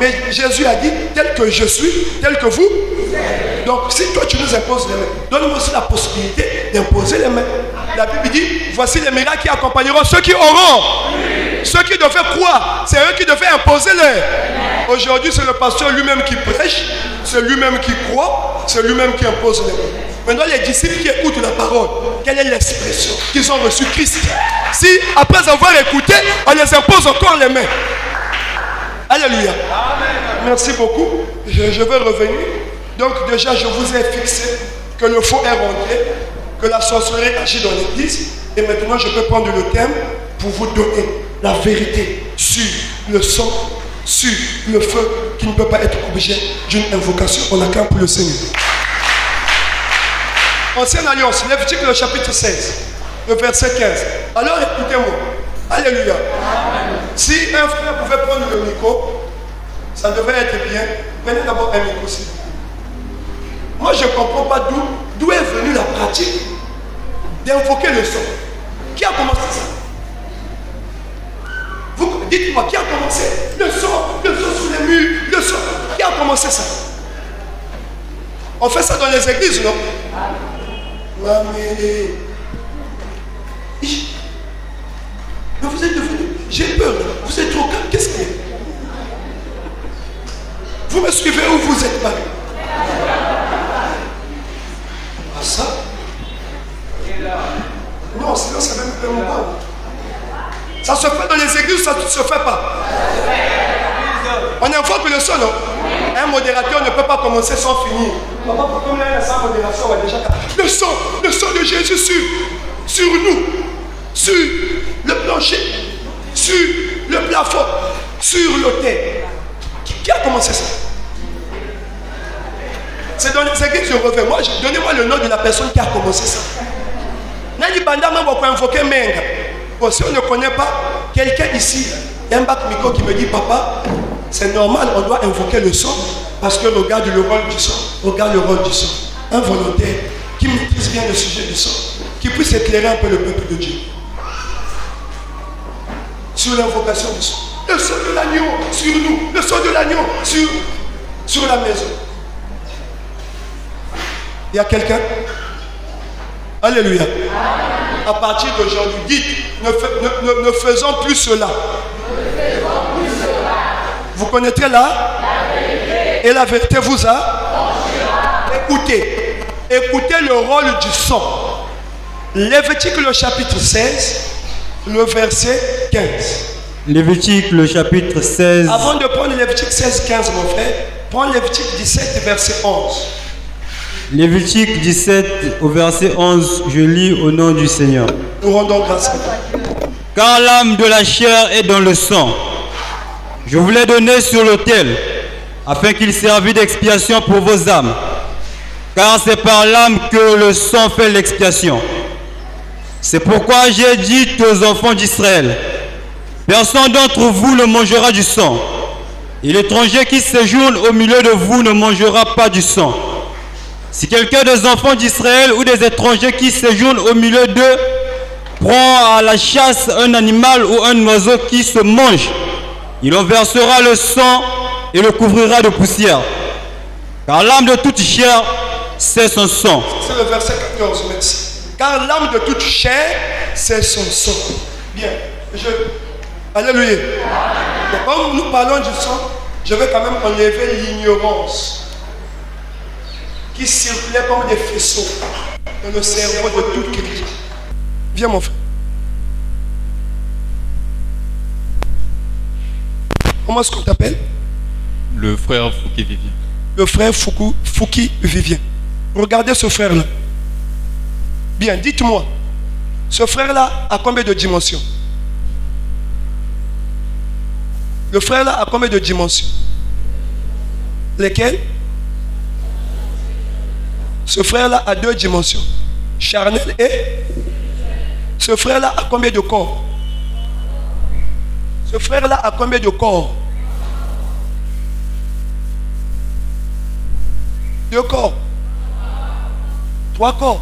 Mais Jésus a dit, tel que je suis, tel que vous. Donc si toi tu nous imposes les mains, donne-moi aussi la possibilité d'imposer les mains. La Bible dit, voici les miracles qui accompagneront ceux qui auront. Ceux qui devaient croire, c'est eux qui devaient imposer les. Aujourd'hui, c'est le pasteur lui-même qui prêche, c'est lui-même qui croit, c'est lui-même qui impose les mains. Maintenant, les disciples qui écoutent la parole, quelle est l'expression qu'ils ont reçu Christ? Si, après avoir écouté, on les impose encore les mains. Alléluia. Merci beaucoup. Je vais revenir. Donc, déjà, je vous ai fixé que le faux est rentré, que la sorcellerie agit dans l'église. Et maintenant, je peux prendre le thème pour vous donner la vérité sur le sang, sur le feu qui ne peut pas être objet d'une invocation. On acclame pour le Seigneur. Ancienne Alliance, Lévitique le chapitre 16, le verset 15. Alors écoutez-moi. Alléluia. Si un frère pouvait prendre le micro, ça devait être bien. Prenez d'abord un micro aussi. Moi je ne comprends pas d'où est venue la pratique d'invoquer le sang. Qui a commencé ça? Vous dites-moi, qui a commencé? Le sang sous les murs, le sang. Qui a commencé ça? On fait ça dans les églises, non? Mais vous êtes devenu, j'ai peur, vous êtes trop calme, qu'est-ce qu'il y a? Vous me suivez ou vous êtes pas? Ah ça? Non, sinon ça va me faire mon mal. Ça se fait dans les églises, ça ne se fait pas. On invoque le sang, non? Un modérateur ne peut pas commencer sans finir. Comme là, il y a sa modération, on va déjà... Le sang de Jésus sur nous, sur le plancher, sur le plafond, sur l'autel. Qui a commencé ça? C'est dans les églises, je reviens. Moi, donnez-moi le nom de la personne qui a commencé ça. Nani Banda, moi, on peut invoquer Menga. Bon, si on ne connaît pas, quelqu'un ici, il y a un bac micro qui me dit, papa, c'est normal, on doit invoquer le sang parce que regarde le rôle du sang. Regarde le rôle du sang. Un volontaire qui maîtrise bien le sujet du sang, qui puisse éclairer un peu le peuple de Dieu sur l'invocation du sang. Le sang de l'agneau sur nous, le sang de l'agneau sur la maison. Il y a quelqu'un? Alléluia. À partir d'aujourd'hui, dites, ne faisons plus cela. Vous connaîtrez la vérité. Et la vérité vous a. Écoutez le rôle du sang. Lévitique le chapitre 16, le verset 15. Lévitique le chapitre 16. Avant de prendre Lévitique 16, 15, mon frère, prends Lévitique 17, verset 11. Lévitique 17 au verset 11, je lis au nom du Seigneur. Nous rendons grâce à Dieu. Car l'âme de la chair est dans le sang. Je vous l'ai donné sur l'autel, afin qu'il servît d'expiation pour vos âmes. Car c'est par l'âme que le sang fait l'expiation. C'est pourquoi j'ai dit aux enfants d'Israël, personne d'entre vous ne mangera du sang. Et l'étranger qui séjourne au milieu de vous ne mangera pas du sang. Si quelqu'un des enfants d'Israël ou des étrangers qui séjournent au milieu d'eux prend à la chasse un animal ou un oiseau qui se mange, il en versera le sang et le couvrira de poussière. Car l'âme de toute chair, c'est son sang. C'est le verset 14, merci. Car l'âme de toute chair, c'est son sang. Bien. Alléluia. Donc, quand nous parlons du sang, je vais quand même enlever l'ignorance qui circulaient comme des faisceaux dans le cerveau de tout chrétien. Viens mon frère. Comment est-ce qu'on t'appelle? Le frère Fouki Vivien. Le frère Fouki Vivien. Regardez ce frère-là. Bien, dites-moi, ce frère-là a combien de dimensions? Le frère-là a combien de dimensions? Lesquelles? Ce frère-là a 2 dimensions. Charnel et... Ce frère-là a combien de corps? Ce frère-là a combien de corps? 2 corps. 3 corps.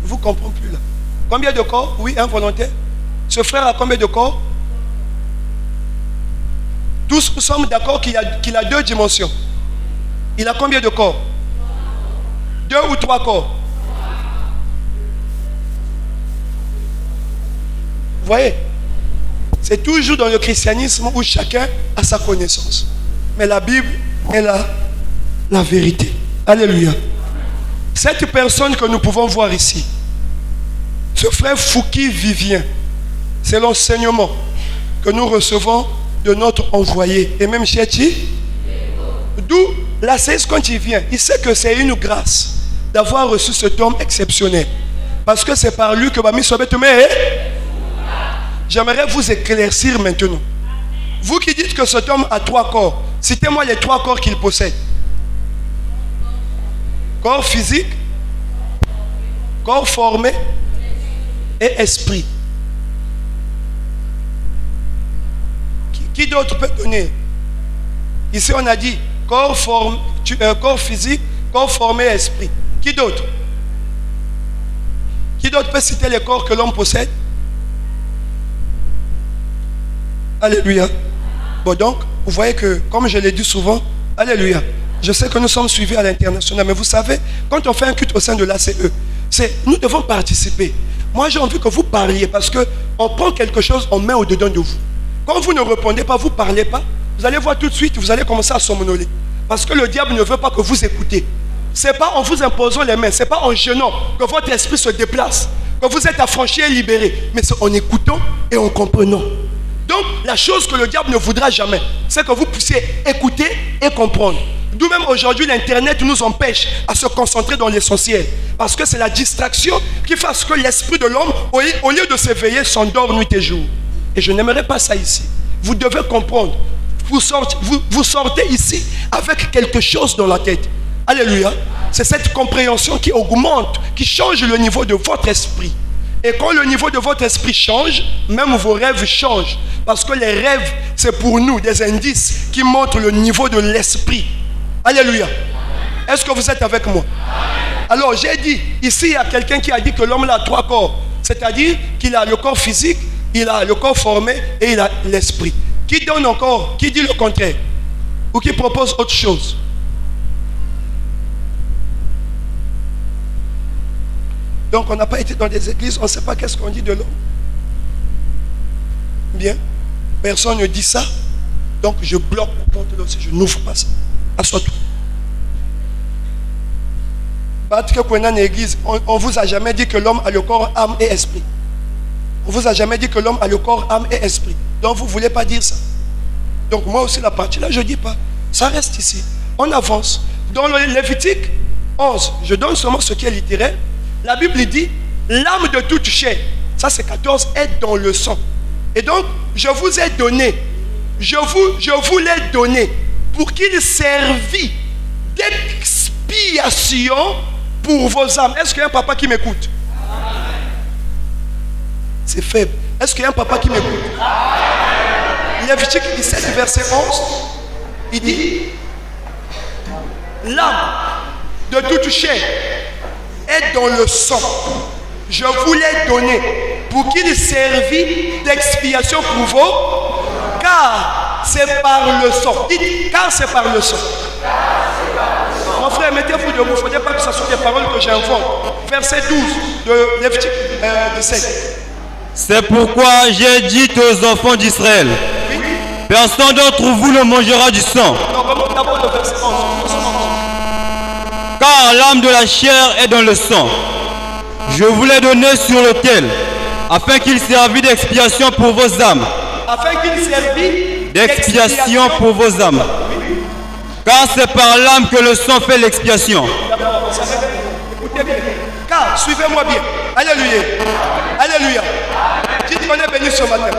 Je ne vous comprends plus là. Combien de corps? Oui, un volontaire. Ce frère a combien de corps? Tous nous sommes d'accord qu'il a 2 dimensions. Il a combien de corps? 2 ou 3 corps? Vous voyez? C'est toujours dans le christianisme où chacun a sa connaissance. Mais la Bible est la vérité. Alléluia. Cette personne que nous pouvons voir ici, ce frère Fouki Vivien, c'est l'enseignement que nous recevons de notre envoyé. Et même Chéti, d'où la cesse quand il vient, il sait que c'est une grâce d'avoir reçu cet homme exceptionnel. Parce que c'est par lui que Bami Sobetome est. J'aimerais vous éclaircir maintenant. Vous qui dites que cet homme a 3 corps, citez-moi les 3 corps qu'il possède. Corps physique, corps formé et esprit. Qui d'autre peut donner? Ici on a dit corps physique, corps formé et esprit. Qui d'autre? Qui d'autre peut citer les corps que l'homme possède? Alléluia. Bon donc, vous voyez que, comme je l'ai dit souvent, alléluia. Je sais que nous sommes suivis à l'international, mais vous savez, quand on fait un culte au sein de l'ACE, nous devons participer. Moi, j'ai envie que vous parliez parce qu'on prend quelque chose, on met au-dedans de vous. Quand vous ne répondez pas, vous ne parlez pas, vous allez voir tout de suite, vous allez commencer à somnoler. Parce que le diable ne veut pas que vous écoutez. Ce n'est pas en vous imposant les mains, ce n'est pas en gênant que votre esprit se déplace, que vous êtes affranchi et libéré, mais c'est en écoutant et en comprenant. Donc, la chose que le diable ne voudra jamais, c'est que vous puissiez écouter et comprendre. D'où même aujourd'hui, l'Internet nous empêche à se concentrer dans l'essentiel. Parce que c'est la distraction qui fait que l'esprit de l'homme, au lieu de s'éveiller, s'endort nuit et jour. Et je n'aimerais pas ça ici. Vous devez comprendre. Vous sortez ici avec quelque chose dans la tête. Alléluia. C'est cette compréhension qui augmente, qui change le niveau de votre esprit. Et quand le niveau de votre esprit change, même vos rêves changent. Parce que les rêves, c'est pour nous des indices qui montrent le niveau de l'esprit. Alléluia. Est-ce que vous êtes avec moi? Alors j'ai dit, ici il y a quelqu'un qui a dit que l'homme a 3 corps. C'est-à-dire qu'il a le corps physique, il a le corps formé et il a l'esprit. Qui donne encore? Qui dit le contraire? Ou qui propose autre chose? Donc on n'a pas été dans des églises, on ne sait pas qu'est-ce qu'on dit de l'homme. Bien. Personne ne dit ça. Donc je bloque la porte de l'autre, je n'ouvre pas ça. Assois-toi. On ne vous a jamais dit que l'homme a le corps, âme et esprit. On ne vous a jamais dit que l'homme a le corps, âme et esprit. Donc vous ne voulez pas dire ça. Donc moi aussi la partie là, je ne dis pas. Ça reste ici. On avance. Dans le Lévitique 11, je donne seulement ce qui est littéraire. La Bible dit, l'âme de toute chair, ça c'est 14, est dans le sang. Et donc, je vous ai donné, je vous l'ai donné pour qu'il servît d'expiation pour vos âmes. Est-ce qu'il y a un papa qui m'écoute? C'est faible. Est-ce qu'il y a un papa qui m'écoute? Lévitique 17, verset 11, il dit, l'âme de toute chair est dans le sang. Je vous l'ai donné pour qu'il servît d'expiation pour vous, car c'est par le sang. Dites, car c'est par le sang. Mon frère, mettez-vous debout. Il ne faudrait pas que ce soit des paroles que j'invente. Verset 12 de Lévitique 17. C'est pourquoi j'ai dit aux enfants d'Israël, oui. Personne d'entre vous ne mangera du sang. Non, remonte d'abord le verset 11. car l'âme de la chair est dans le sang. Je vous l'ai donné sur l'autel, afin qu'il servît d'expiation pour vos âmes. Afin qu'il servît D'expiation pour vos âmes. Car c'est par l'âme que le sang fait l'expiation. D'abord, écoutez bien. Car, suivez-moi bien. Alléluia. Alléluia. Dites qu'on est béni ce matin.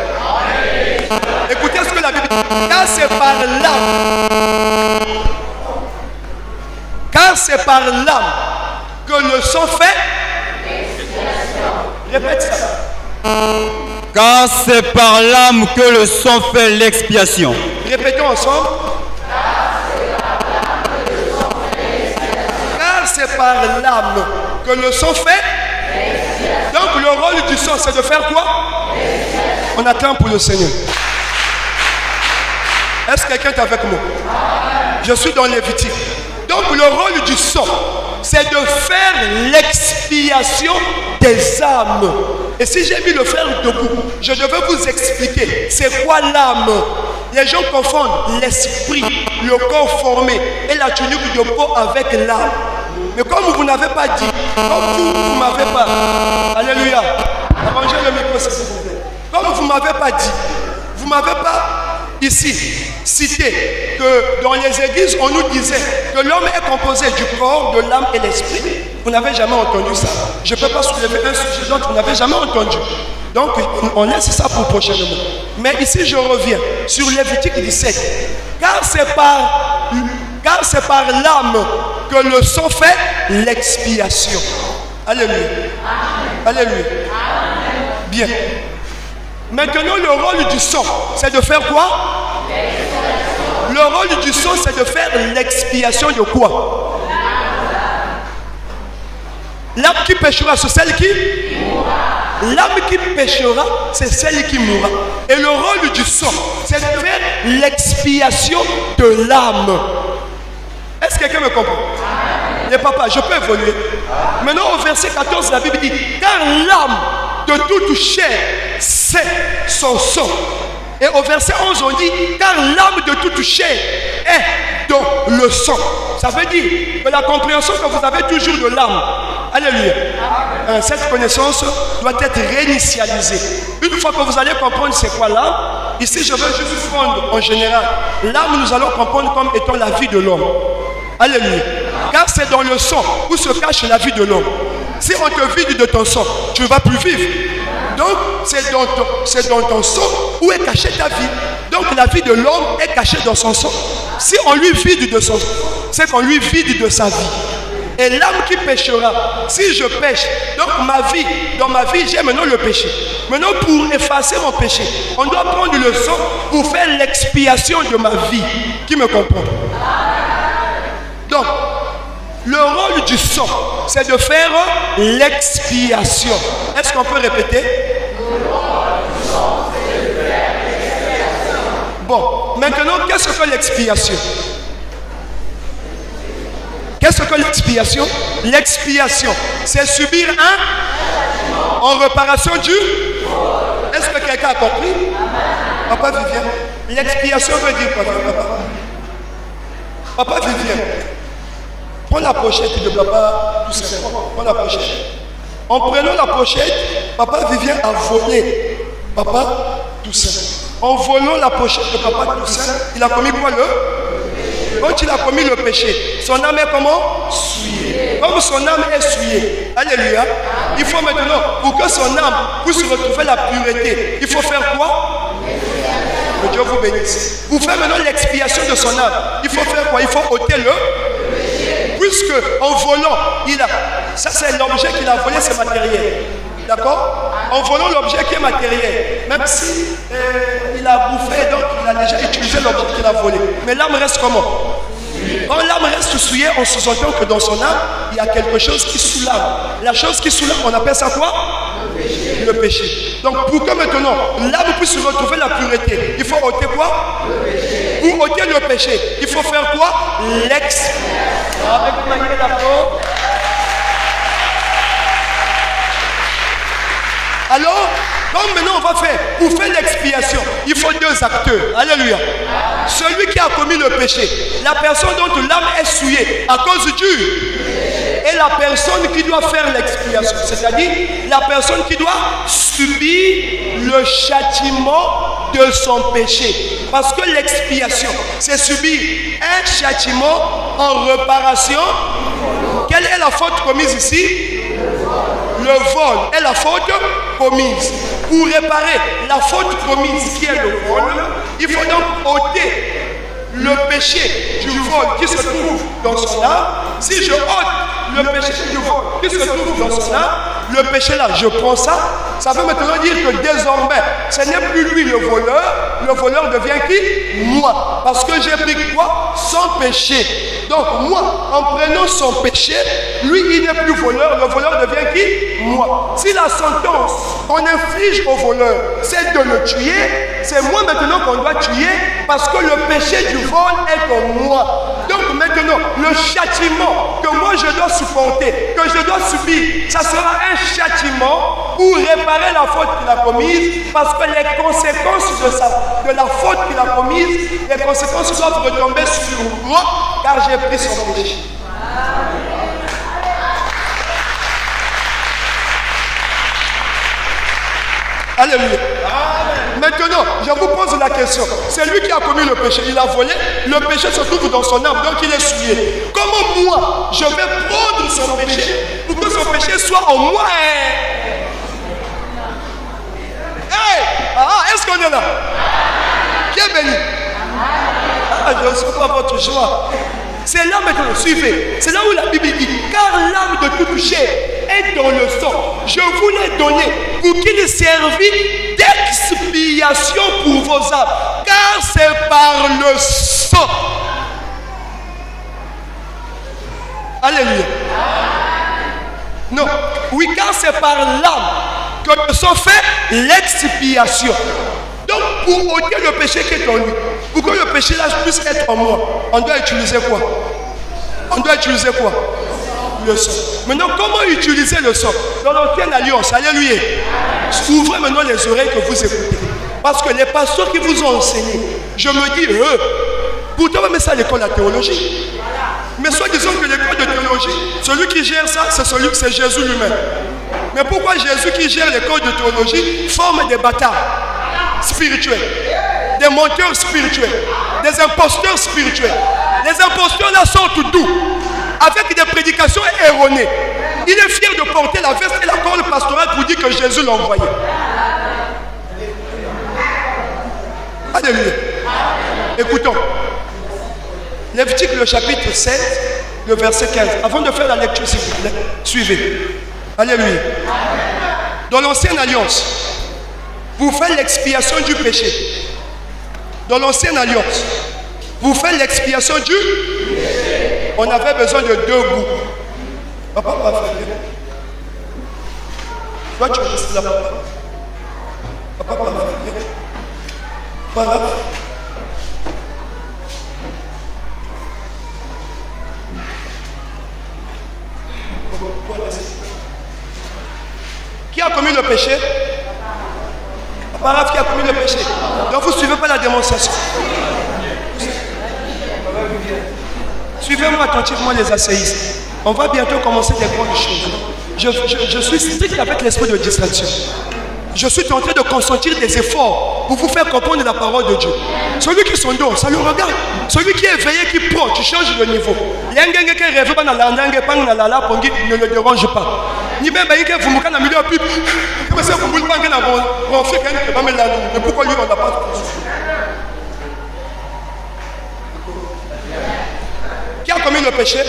Écoutez ce que la Bible dit. Car c'est par l'âme. Car c'est par l'âme que le sang fait. Répète ça. Car c'est par l'âme que le sang fait l'expiation. Répétons ensemble. Car c'est par l'âme que le sang fait. Donc le rôle du sang, c'est de faire quoi? On attend pour le Seigneur. Est-ce que quelqu'un est avec moi? Je suis dans Lévitique. Donc le rôle du sang, c'est de faire l'expiation des âmes. Et si j'ai mis le faire debout, je devais vous expliquer c'est quoi l'âme. Les gens confondent l'esprit, le corps formé et la tunique de peau avec l'âme. Mais comme vous n'avez pas dit, comme vous ne m'avez pas, alléluia, arrangez le micro s'il vous plaît. Comme vous ne m'avez pas dit, vous ne m'avez pas ici cité que dans les églises on nous disait que l'homme est composé du corps, de l'âme et l'esprit. Vous n'avez jamais entendu ça. Je ne peux pas soulever un sujet dont vous n'avez jamais entendu. Donc on laisse ça pour prochainement. Mais ici je reviens sur Lévitique 17. Car c'est par l'âme que le sang fait l'expiation. Alléluia. Alléluia. Bien. Maintenant, le rôle du sang, c'est de faire quoi? Le rôle du sang, c'est de faire l'expiation de quoi? L'âme qui péchera, c'est celle qui? L'âme qui péchera, c'est celle qui mourra. Et le rôle du sang, c'est de faire l'expiation de l'âme. Est-ce que quelqu'un me comprend? Les papas, je peux évoluer. Maintenant, au verset 14, la Bible dit, car l'âme de toute chair, c'est son sang. Et au verset 11, on dit, car l'âme de toute chair est dans le sang. Ça veut dire que la compréhension que vous avez toujours de l'âme, alléluia, cette connaissance doit être réinitialisée. Une fois que vous allez comprendre c'est quoi l'âme, ici je veux juste prendre en général, l'âme nous allons comprendre comme étant la vie de l'homme. Alléluia. Car c'est dans le sang où se cache la vie de l'homme. Si on te vide de ton sang, tu ne vas plus vivre. Donc, c'est dans ton sang où est cachée ta vie. Donc, la vie de l'homme est cachée dans son sang. Si on lui vide de son sang, c'est qu'on lui vide de sa vie. Et l'âme qui péchera, si je pêche, donc dans ma vie, j'ai maintenant le péché. Maintenant, pour effacer mon péché, on doit prendre le sang pour faire l'expiation de ma vie. Qui me comprend? Donc, le rôle du sang, c'est de faire l'expiation. Est-ce qu'on peut répéter? Le rôle du sang, c'est de faire l'expiation. Bon, maintenant, qu'est-ce que l'expiation? Qu'est-ce que l'expiation? L'expiation, c'est subir un en réparation du. Est-ce que quelqu'un a compris? Papa Vivien, l'expiation veut dire quoi? Papa Vivien, prends la pochette de papa tout simplement. Prends la pochette. En prenant la pochette, papa Vivien a volé papa Toussaint. En volant la pochette de papa Toussaint, il a commis quoi? Quand il a commis le péché, son âme est comment? Souillée. Comme son âme est souillée, alléluia, il faut maintenant, pour que son âme puisse retrouver la pureté, il faut faire quoi? Que Dieu vous bénisse. Pour faire maintenant l'expiation de son âme, il faut faire quoi? Il faut ôter le péché. Puisque en volant, ça c'est l'objet qu'il a volé, c'est matériel. D'accord? En volant l'objet qui est matériel, même si il a bouffé, donc il a déjà utilisé l'objet qu'il a volé. Mais l'âme reste comment? Quand l'âme reste souillée, on sous-entend que dans son âme, il y a quelque chose qui sous l'âme. La chose qui sous l'âme, on appelle ça quoi? Le péché. Donc pour que maintenant l'âme puisse retrouver la pureté, il faut ôter quoi? Le péché. Pour ôter le péché, il faut faire quoi? L'expiation. Alors, comme maintenant on va faire, pour faire l'expiation, il faut deux acteurs. Alléluia. Celui qui a commis le péché, la personne dont l'âme est souillée à cause du est la personne qui doit faire l'expiation. C'est-à-dire la personne qui doit subir le châtiment de son péché. Parce que l'expiation, c'est subir un châtiment en réparation. Quelle est la faute commise ici? Le vol est la faute commise. Pour réparer la faute commise qui est le vol, il faut donc ôter le péché du vol qui se trouve dans son âme. Si je ôte le péché du vol qui se trouve dans son âme, le péché là, je prends ça. Ça veut maintenant dire que désormais, ce n'est plus lui le voleur devient qui? Moi. Parce que j'ai pris quoi? Son péché. Donc moi, en prenant son péché, lui il n'est plus voleur, le voleur devient qui? Moi. Si la sentence qu'on inflige au voleur, c'est de le tuer, c'est moi maintenant qu'on doit tuer parce que le péché du vol est en moi. Donc maintenant, le châtiment que moi je dois supporter, que je dois subir, ça sera un châtiment pour réparer la faute qu'il a commise, parce que les conséquences de la faute qu'il a commise, les conséquences doivent retomber sur moi, car j'ai pris son péché. Alléluia. Maintenant, je vous pose la question. C'est lui qui a commis le péché. Il a volé. Le péché se trouve dans son âme, donc il est souillé. Comment moi, je vais prendre son péché pour que son péché soit en moi? Est-ce qu'on est là? Qui est béni? Je ne sais pas votre joie. C'est là maintenant, suivez. C'est là où la Bible dit, car l'âme de tout péché est dans le sang. Je vous l'ai donné pour qu'il servit d'expiation pour vos âmes. Car c'est par le sang. Alléluia. Non, oui, car c'est par l'âme que le sang fait l'expiation. Donc, pour ôter le péché qui est en lui, pour que le péché là puisse être en moi, on doit utiliser quoi? On doit utiliser quoi? Le sang. Maintenant, comment utiliser le sang? Dans l'ancienne alliance, alléluia. Ouvrez maintenant les oreilles que vous écoutez. Parce que les pasteurs qui vous ont enseigné, je me dis, pourtant, on met ça à l'école de théologie. Mais soit disons que l'école de théologie, celui qui gère ça, c'est Jésus lui-même. Mais pourquoi Jésus qui gère l'école de théologie forme des bâtards spirituels, des menteurs spirituels, des imposteurs spirituels? Les imposteurs là sont tout doux, avec des prédications erronées. Il est fier de porter la veste et la corde pastorale pour dire que Jésus l'a envoyé. Alléluia. Écoutons. Lévitique, le chapitre 7, le verset 15. Avant de faire la lecture, s'il vous plaît, suivez. Alléluia. Dans l'ancienne alliance, vous faites l'expiation du péché. Dans l'ancienne alliance, vous faites l'expiation du péché. On avait besoin de 2 bouts. Papa, toi, tu restes là. Papa, voilà. Qui a commis le péché? Papa, qui a commis le péché? Donc vous ne suivez pas la démonstration. Suivez-moi attentivement les asséistes. On va bientôt commencer des grandes choses. Je suis strict avec l'esprit de distraction. Je suis en train de consentir des efforts pour vous faire comprendre la parole de Dieu. Celui qui s'endort, ça le regarde. Celui qui est éveillé, qui prend, tu changes le niveau. Ne le dérange pas. Mais pourquoi lui on n'a pas? Qui a commis le péché?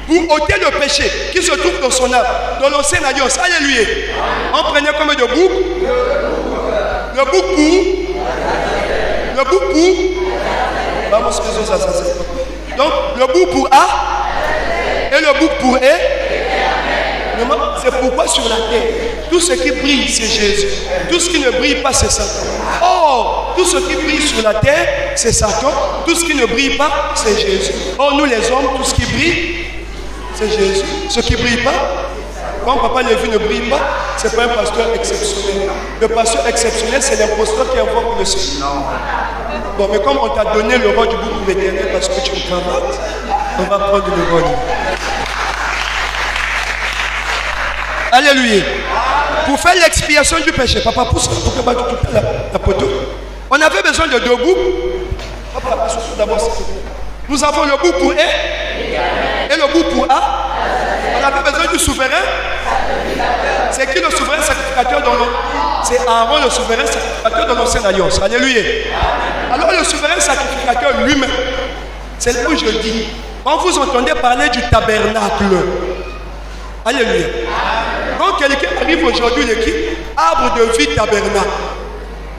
Pour ôter le péché qui se trouve dans son âme, dans l'ancienne alliance, alléluia. On prenait combien de boucs? Le bouc pour. Vamos, donc, le bouc pour A et le bouc pour E. C'est pourquoi sur la terre, tout ce qui brille, c'est Jésus. Tout ce qui ne brille pas, c'est Satan. Or, tout ce qui brille sur la terre, c'est Satan. Tout ce qui ne brille pas, c'est Jésus. Or, nous les hommes, tout ce qui brille, c'est Jésus. Ce qui ne brille pas, quand Papa Lévi ne brille pas, ce n'est pas un pasteur exceptionnel. Le pasteur exceptionnel, c'est l'imposteur qui invoque le Seigneur. Bon, mais comme on t'a donné le rôle du bouc éternel parce que tu me travailles, on va prendre le rôle. Alléluia. Pour faire l'expiation du péché. Papa, pousse pour que la poteau. On avait besoin de 2 bouts. Papa, d'abord, nous avons le bout pour E et le bout pour A. On avait besoin du souverain. C'est qui le souverain sacrificateur dans l'Ancien? C'est Aaron, le souverain sacrificateur dans l'Ancienne Alliance. Alléluia. Alors le souverain sacrificateur lui-même, c'est là où je dis, quand vous entendez parler du tabernacle, alléluia. Quand quelqu'un arrive aujourd'hui, il dit arbre de vie tabernacle,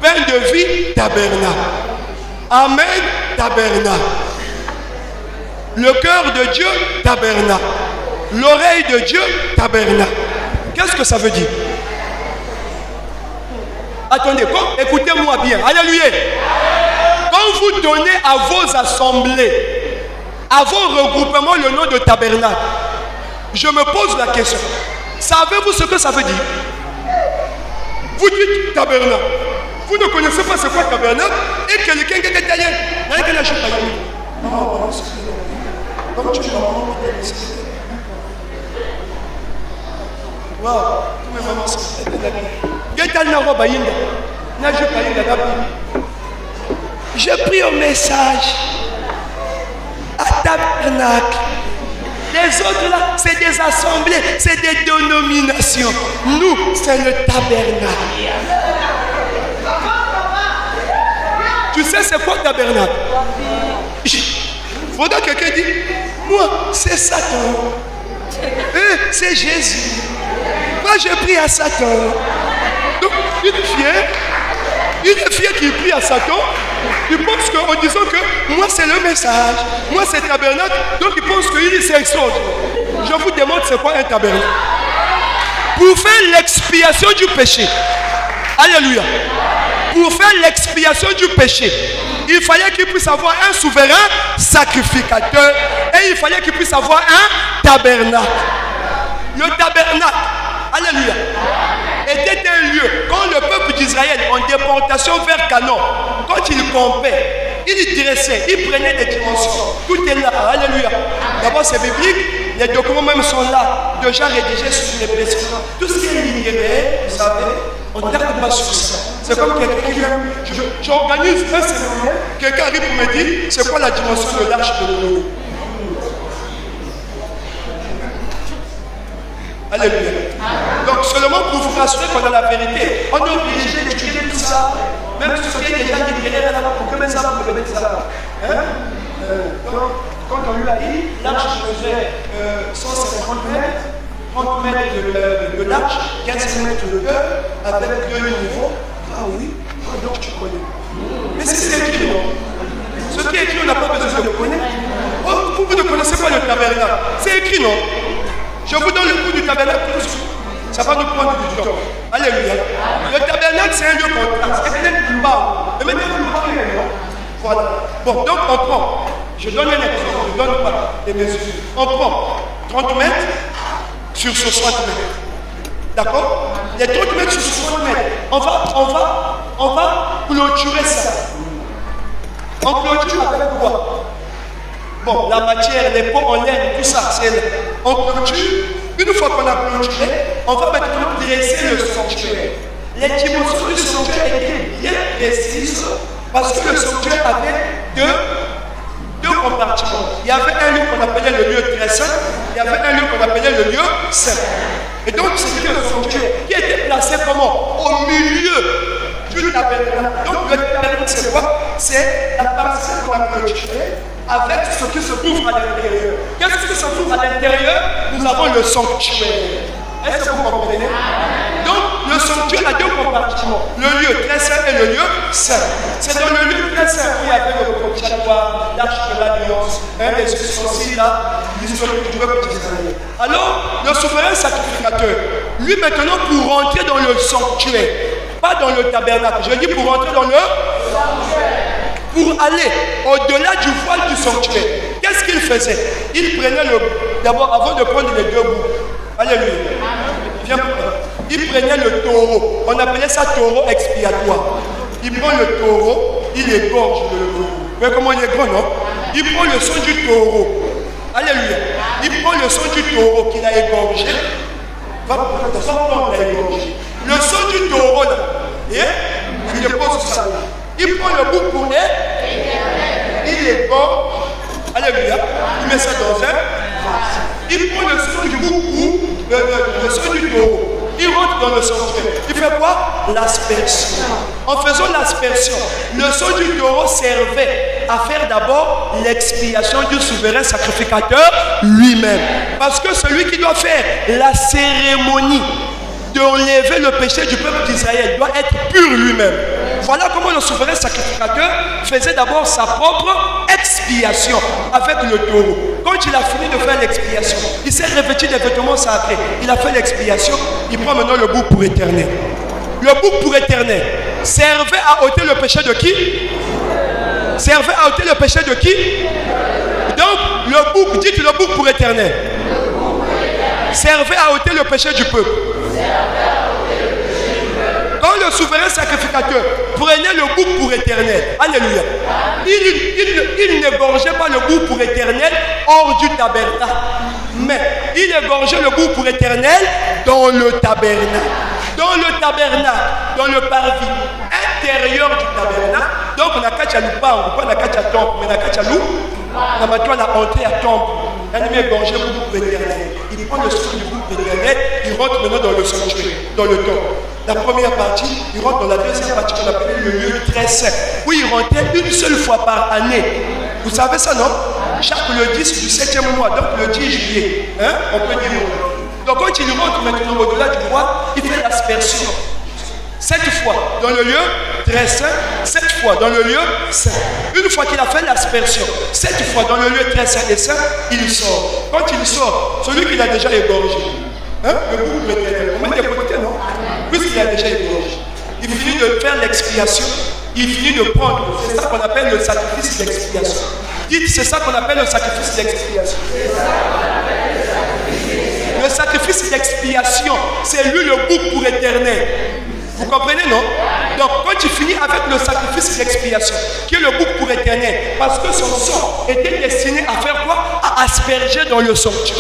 pain de vie tabernacle, amen tabernacle, le cœur de Dieu tabernacle, l'oreille de Dieu tabernacle. Qu'est-ce que ça veut dire? Attendez, écoutez-moi bien. Alléluia. Quand vous donnez à vos assemblées, à vos regroupements le nom de tabernacle, je me pose la question. Savez-vous ce que ça veut dire? Vous dites tabernacle. Vous ne connaissez pas ce qu'est tabernacle et quelqu'un qui est italien. J'ai pris un message à tabernacle. Les autres là, c'est des assemblées, c'est des dénominations. Nous, c'est le tabernacle. Tu sais c'est quoi tabernacle? Faudra que quelqu'un dise, moi, c'est Satan. C'est Jésus. Moi, j'ai pris à Satan. Donc, il est fier qu'il prie à Satan. Il pense qu'en disant que moi, c'est le message. Moi, c'est tabernacle. Donc, il pense qu'il s'exauce. Je vous demande, c'est quoi un tabernacle? Pour faire l'expiation du péché. Alléluia. Pour faire l'expiation du péché, il fallait qu'il puisse avoir un souverain sacrificateur et il fallait qu'il puisse avoir un tabernacle. Le tabernacle, alléluia, était un lieu. Quand le peuple d'Israël en déportation vers Canaan, quand il campait, il dressait, il prenait des dimensions. Tout est là, alléluia. D'abord c'est biblique, les documents même sont là, déjà rédigés sur les blessures. Tout ce qui est linéaire, vous savez, on ne tarde pas sur ça. C'est comme quelqu'un qui vient, j'organise un séminaire, quelqu'un arrive pour me dire, c'est quoi la dimension de l'arche de l'eau? Alléluia. Donc seulement pour vous rassurer qu'on a la vérité, on est obligé d'étudier tout ça. Même ce qui est déjà libéré là-bas, pour que mes âmes vous mettez ça. Quand on lui a dit, l'arche faisait 150 mètres, 30 mètres de l'arche, 15 mètres de cœur, avec 2 niveaux. Ah oui, donc tu connais. Mais c'est écrit, non? Ce qui est écrit, on n'a pas besoin de le connaître. Oh, vous ne connaissez pas le tabernacle. C'est écrit, non? Je vous donne le coup du tabernacle tout de suite. Ça va nous prendre du temps. Alléluia. Le tabernacle, c'est un lieu contraste. C'est peut-être plus bas. Mais maintenant, vous parlez. Voilà. Bon, donc on prend. Je donne un exemple. Je ne donne pas les mesures. On prend 30 mètres sur 60 mètres. D'accord? Les 30 mètres sur 60 mètres. On va clôturer ça. On clôture avec quoi? Bon, la matière, les pots en laine, tout ça, c'est on clôture. Une fois qu'on a clôturé, on va maintenant dresser le sanctuaire. Les dimensions du sanctuaire étaient bien précises parce que le sanctuaire avait deux compartiments. Il y avait un lieu qu'on appelait le lieu très saint, il y avait un lieu qu'on appelait le lieu saint. Et donc, c'était le sanctuaire qui était placé comment? Au milieu du tabernacle. Donc, le tabernacle, c'est quoi? C'est la partie qu'on a clôturée avec ce qui se trouve à l'intérieur. Qu'est-ce qui se trouve à l'intérieur? Nous avons le sanctuaire. Est-ce que vous comprenez? Donc, le sanctuaire a 2 compartiments. Le lieu très saint et le lieu saint. C'est dans le lieu très saint qu'il y avait le propitiatoire, l'arche de l'alliance, les ustensiles là, l'historique du peuple d'Israël. Alors, le souverain sacrificateur, lui maintenant, pour rentrer dans le sanctuaire, pas dans le tabernacle, je dis pour rentrer dans le sanctuaire, pour aller au-delà du voile du sanctuaire, qu'est-ce qu'il faisait? Il prenait d'abord, avant de prendre les 2 bouts, alléluia, viens, il prenait le taureau, on appelait ça taureau expiatoire. Il prend le taureau, il égorge le taureau. Vous voyez comment il est grand, non? Il prend le sang du taureau, alléluia, il prend le sang du taureau qu'il a égorgé. va prendre son temps à égorger. Le sang du taureau, là, il dépose sur ça. Il prend le bouc pour il est bon. Alléluia. Il met ça dans un vase. Il prend le sang du bouc pour le sang du taureau. Il rentre dans le sanctuaire. Il fait quoi? L'aspersion. En faisant l'aspersion, le sang du taureau servait à faire d'abord l'expiation du souverain sacrificateur lui-même. Parce que celui qui doit faire la cérémonie d'enlever le péché du peuple d'Israël doit être pur lui-même. Voilà comment le souverain sacrificateur faisait d'abord sa propre expiation avec le taureau. Quand il a fini de faire l'expiation, il s'est revêtu des vêtements sacrés. Il a fait l'expiation, il prend maintenant le bouc pour éternel. Le bouc pour éternel servait à ôter le péché de qui? Servait à ôter le péché de qui? Donc le bouc, dites le bouc pour éternel, servait à ôter le péché du peuple. Quand le souverain sacrificateur prenait le bouc pour éternel, alléluia, il n'égorgeait pas le bouc pour éternel hors du tabernacle, mais il égorgeait le bouc pour éternel dans le tabernacle. Dans le tabernacle, dans le parvis intérieur du tabernacle. Donc on a qu'à loupa, on a qu'à temple, mais on a qu'à loup. On a la entrée à temple. Un ami égorgé le bouc pour éternel. Il prend le sang du bouc pour éternel, il rentre maintenant dans le sanctuaire, dans le temple. La première partie, il rentre dans la deuxième partie qu'on appelle le lieu très saint, où il rentrait une seule fois par année. Vous savez ça, non? Chaque le 10 du 7e mois, donc le 10 juillet. On peut dire. Donc quand il rentre maintenant au-delà du roi, il fait l'aspersion. 7 fois dans le lieu très saint, 7 fois dans le lieu saint. Une fois qu'il a fait l'aspersion, 7 fois dans le lieu très saint et saint, il sort. Quand il sort, celui qu'il a déjà égorgé, le bouc pour éternel, on met des côtés, non? Puisqu'il a déjà égorgé, il finit de faire l'expiation, il finit de prendre, c'est ça qu'on appelle le sacrifice d'expiation. Dites, c'est ça qu'on appelle le sacrifice d'expiation. Le sacrifice d'expiation, c'est lui le bouc pour éternel. Vous comprenez, non? Donc, quand il finit avec le sacrifice d'expiation, qui est le bouc pour éternel, parce que son sang était destiné à faire quoi? À asperger dans le sanctuaire.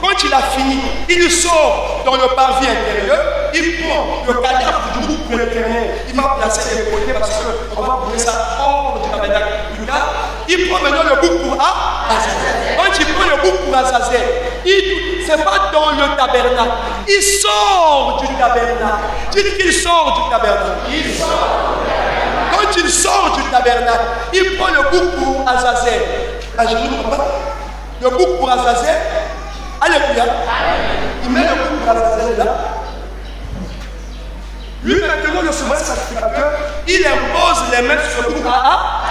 Quand il a fini, il sort dans le parvis intérieur, il prend le cadavre du bouc pour l'éternel, il va placer des côtés parce qu'on va brûler ça hors du tabernacle. Il prend maintenant le bouc pour Azazel. Quand il prend le bouc pour Azazel, c'est pas dans le tabernacle, il sort du tabernacle. Dites qu'il sort du tabernacle. Quand il sort du tabernacle, il prend le bouc pour Azazel. Le bouc pour Azazel. Alléluia. Il met le bouc pour Azazel là. Lui maintenant, le souverain sacrificateur, il impose les mains sur le bouc à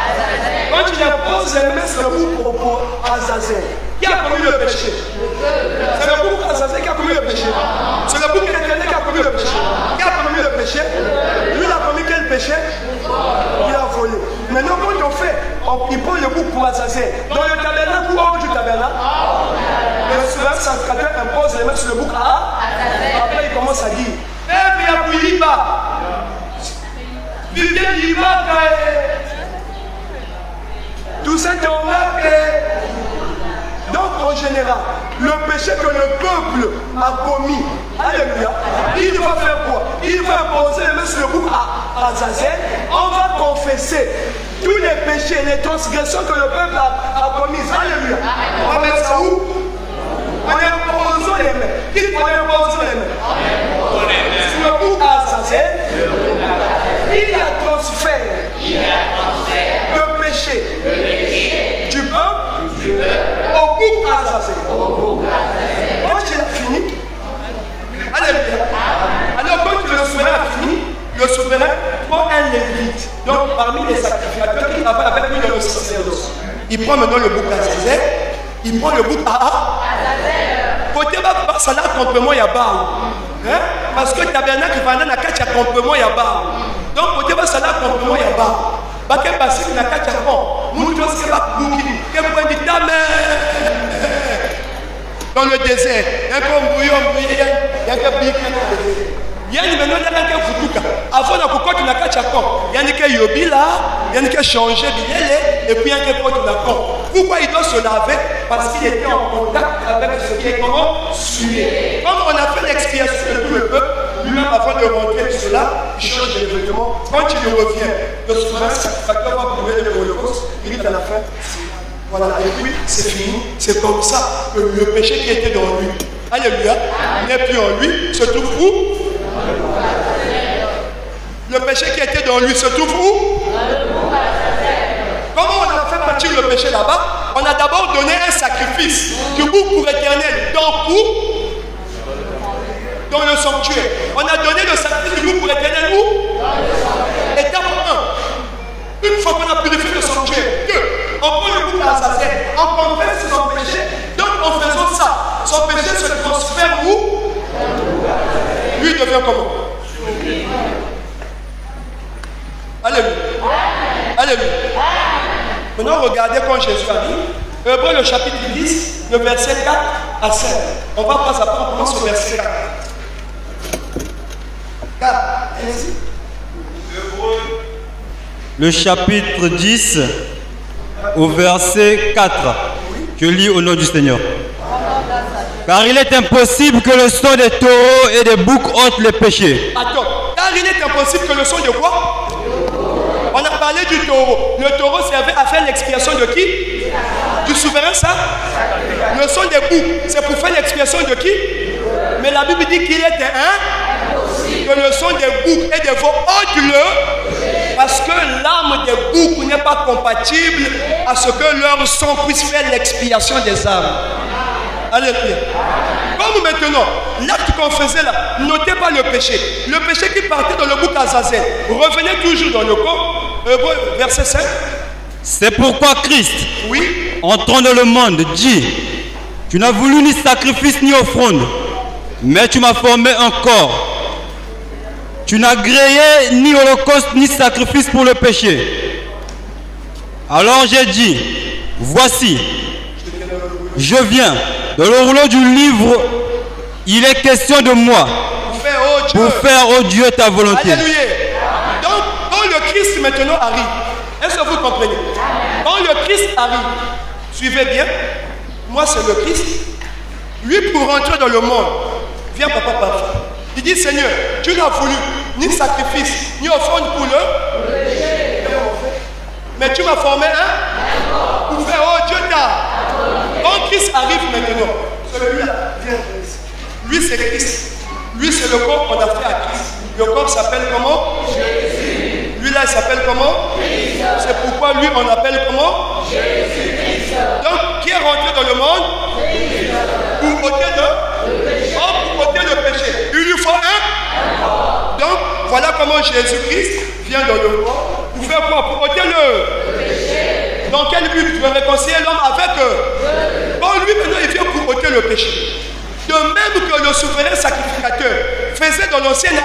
Azazel. Quand il impose les mains sur le bouc pour Azazel, qui a commis le péché? C'est le bouc Azazel qui a commis le péché. C'est le bouc éternel qui a commis le péché. Qui a commis le péché? Lui, il a commis quel péché? Il a volé. Maintenant, quand on fait, il prend le bouc pour Azazel. Dans le tabernacle ou hors du tabernacle? Le souverain sacrificateur impose les mains sur le bouc à Azazel. Après, il commence à dire, tout ça est en donc en général, le péché que le peuple a commis, alléluia, il va faire quoi? Il va poser les mains sur le bouc à Azazel. On va confesser tous les péchés, les transgressions que le peuple a commises, alléluia. On va mettre ça où? En imposant les mains. Qui en imposant les mains? Sur le bouc à Azazel, il a transféré le péché du peuple au bouc à Azazel. Quand il a fini, alléluia. Alors quand le souverain a fini, le souverain prend un lévite, donc parmi les sacrificateurs qui travaillent avec lui dans le sacerdoce. Il prend maintenant le bouc à Azazel, il prend le bouc à Azazel. Côté bas, ça là complètement yaba. Parce que tabernacle pendant la katia complètement yaba. Donc côté bas, ça là complètement yaba. Baké basik na katia bon. Moutos ke bak bouki, ke point de dame. Dans le désert, il y a un bouillon, il y a un bouillon. Il y a une maintenant qui est futuka. Avant de couper tu n'as qu'à chacun. Il y a une qui est yobi là, il y a une qui est changé et puis il y a une qui est porte la con. Pourquoi il doit se laver? Parce qu'il était en contact avec ce qui est comment? Sué. Comme on a fait l'expiation de tout le peuple, lui-même avant de rentrer de cela, il change de vêtements. Quand il revient, le souverain sacrificateur va brûler le holocauste, il dit à la fin, voilà, et puis c'est fini. C'est comme ça que le péché qui était dans lui, alléluia, n'est plus en lui, se trouve où? Le péché qui était dans lui se trouve où? Comment on a fait partir le péché là-bas? On a d'abord donné un sacrifice du bouc pour éternel. Dans où? Dans le sanctuaire. On a donné le sacrifice du bouc pour éternel où? Étape 1. Une fois qu'on a purifié le sanctuaire, 2. On prend le bouc à Azazel, on confesse son péché. Donc en faisant ça, son péché se transfère où? Lui devient comment? Alléluia. Alléluia. Maintenant, regardez quand Jésus arrive. Hébreux, le chapitre 10, le verset 4 à 5. On va pas après, on commence au verset 4. 4, allez-y. Le chapitre 10, au verset 4. Je lis au nom du Seigneur. Car il est impossible que le sang des taureaux et des boucs ôte les péchés. Attends, car il est impossible que le sang de quoi? On a parlé du taureau. Le taureau servait à faire l'expiation de qui? Du souverain, ça? Le sang des boucs, c'est pour faire l'expiation de qui? Mais la Bible dit qu'il était que le sang des boucs et des veaux ôte-le, parce que l'âme des boucs n'est pas compatible à ce que leur sang puisse faire l'expiation des âmes. Alléluia. Comme maintenant, l'acte qu'on faisait là, notez pas le péché. Le péché qui partait dans le bouc Azazel revenait toujours dans le corps. Verset 5. C'est pourquoi Christ, Oui. entrant dans le monde, dit: tu n'as voulu ni sacrifice ni offrande, mais tu m'as formé un corps. Tu n'as gréé ni holocauste ni sacrifice pour le péché. Alors j'ai dit: voici, je viens. Dans le rouleau du livre, il est question de moi pour faire, oh Dieu, ta volonté. Alléluia. Donc, quand le Christ maintenant arrive, est-ce que vous comprenez? Quand le Christ arrive, suivez bien, moi c'est le Christ. Lui, pour rentrer dans le monde, viens papa parfait. Il dit: Seigneur, tu n'as voulu ni sacrifice, ni offrande pour le péché. Mais tu m'as formé pour faire, oh Dieu, ta. Quand Christ arrive maintenant, celui-là, viens ici. Lui c'est Christ. Lui c'est le corps qu'on a fait à Christ. Le corps s'appelle comment? Jésus. Lui là il s'appelle comment? Christ. C'est pourquoi lui on appelle comment? Jésus Christ. Donc qui est rentré dans le monde? Christ. Pour ôter le péché. Pour ôter le péché. Il lui faut un. Donc voilà comment Jésus-Christ vient dans le corps. Pour faire quoi? Pour ôter le péché. Dans quel but? Pour réconcilier l'homme avec eux. Bon, lui maintenant il vient pour ôter le péché. De même que le souverain sacrificateur faisait dans l'ancienne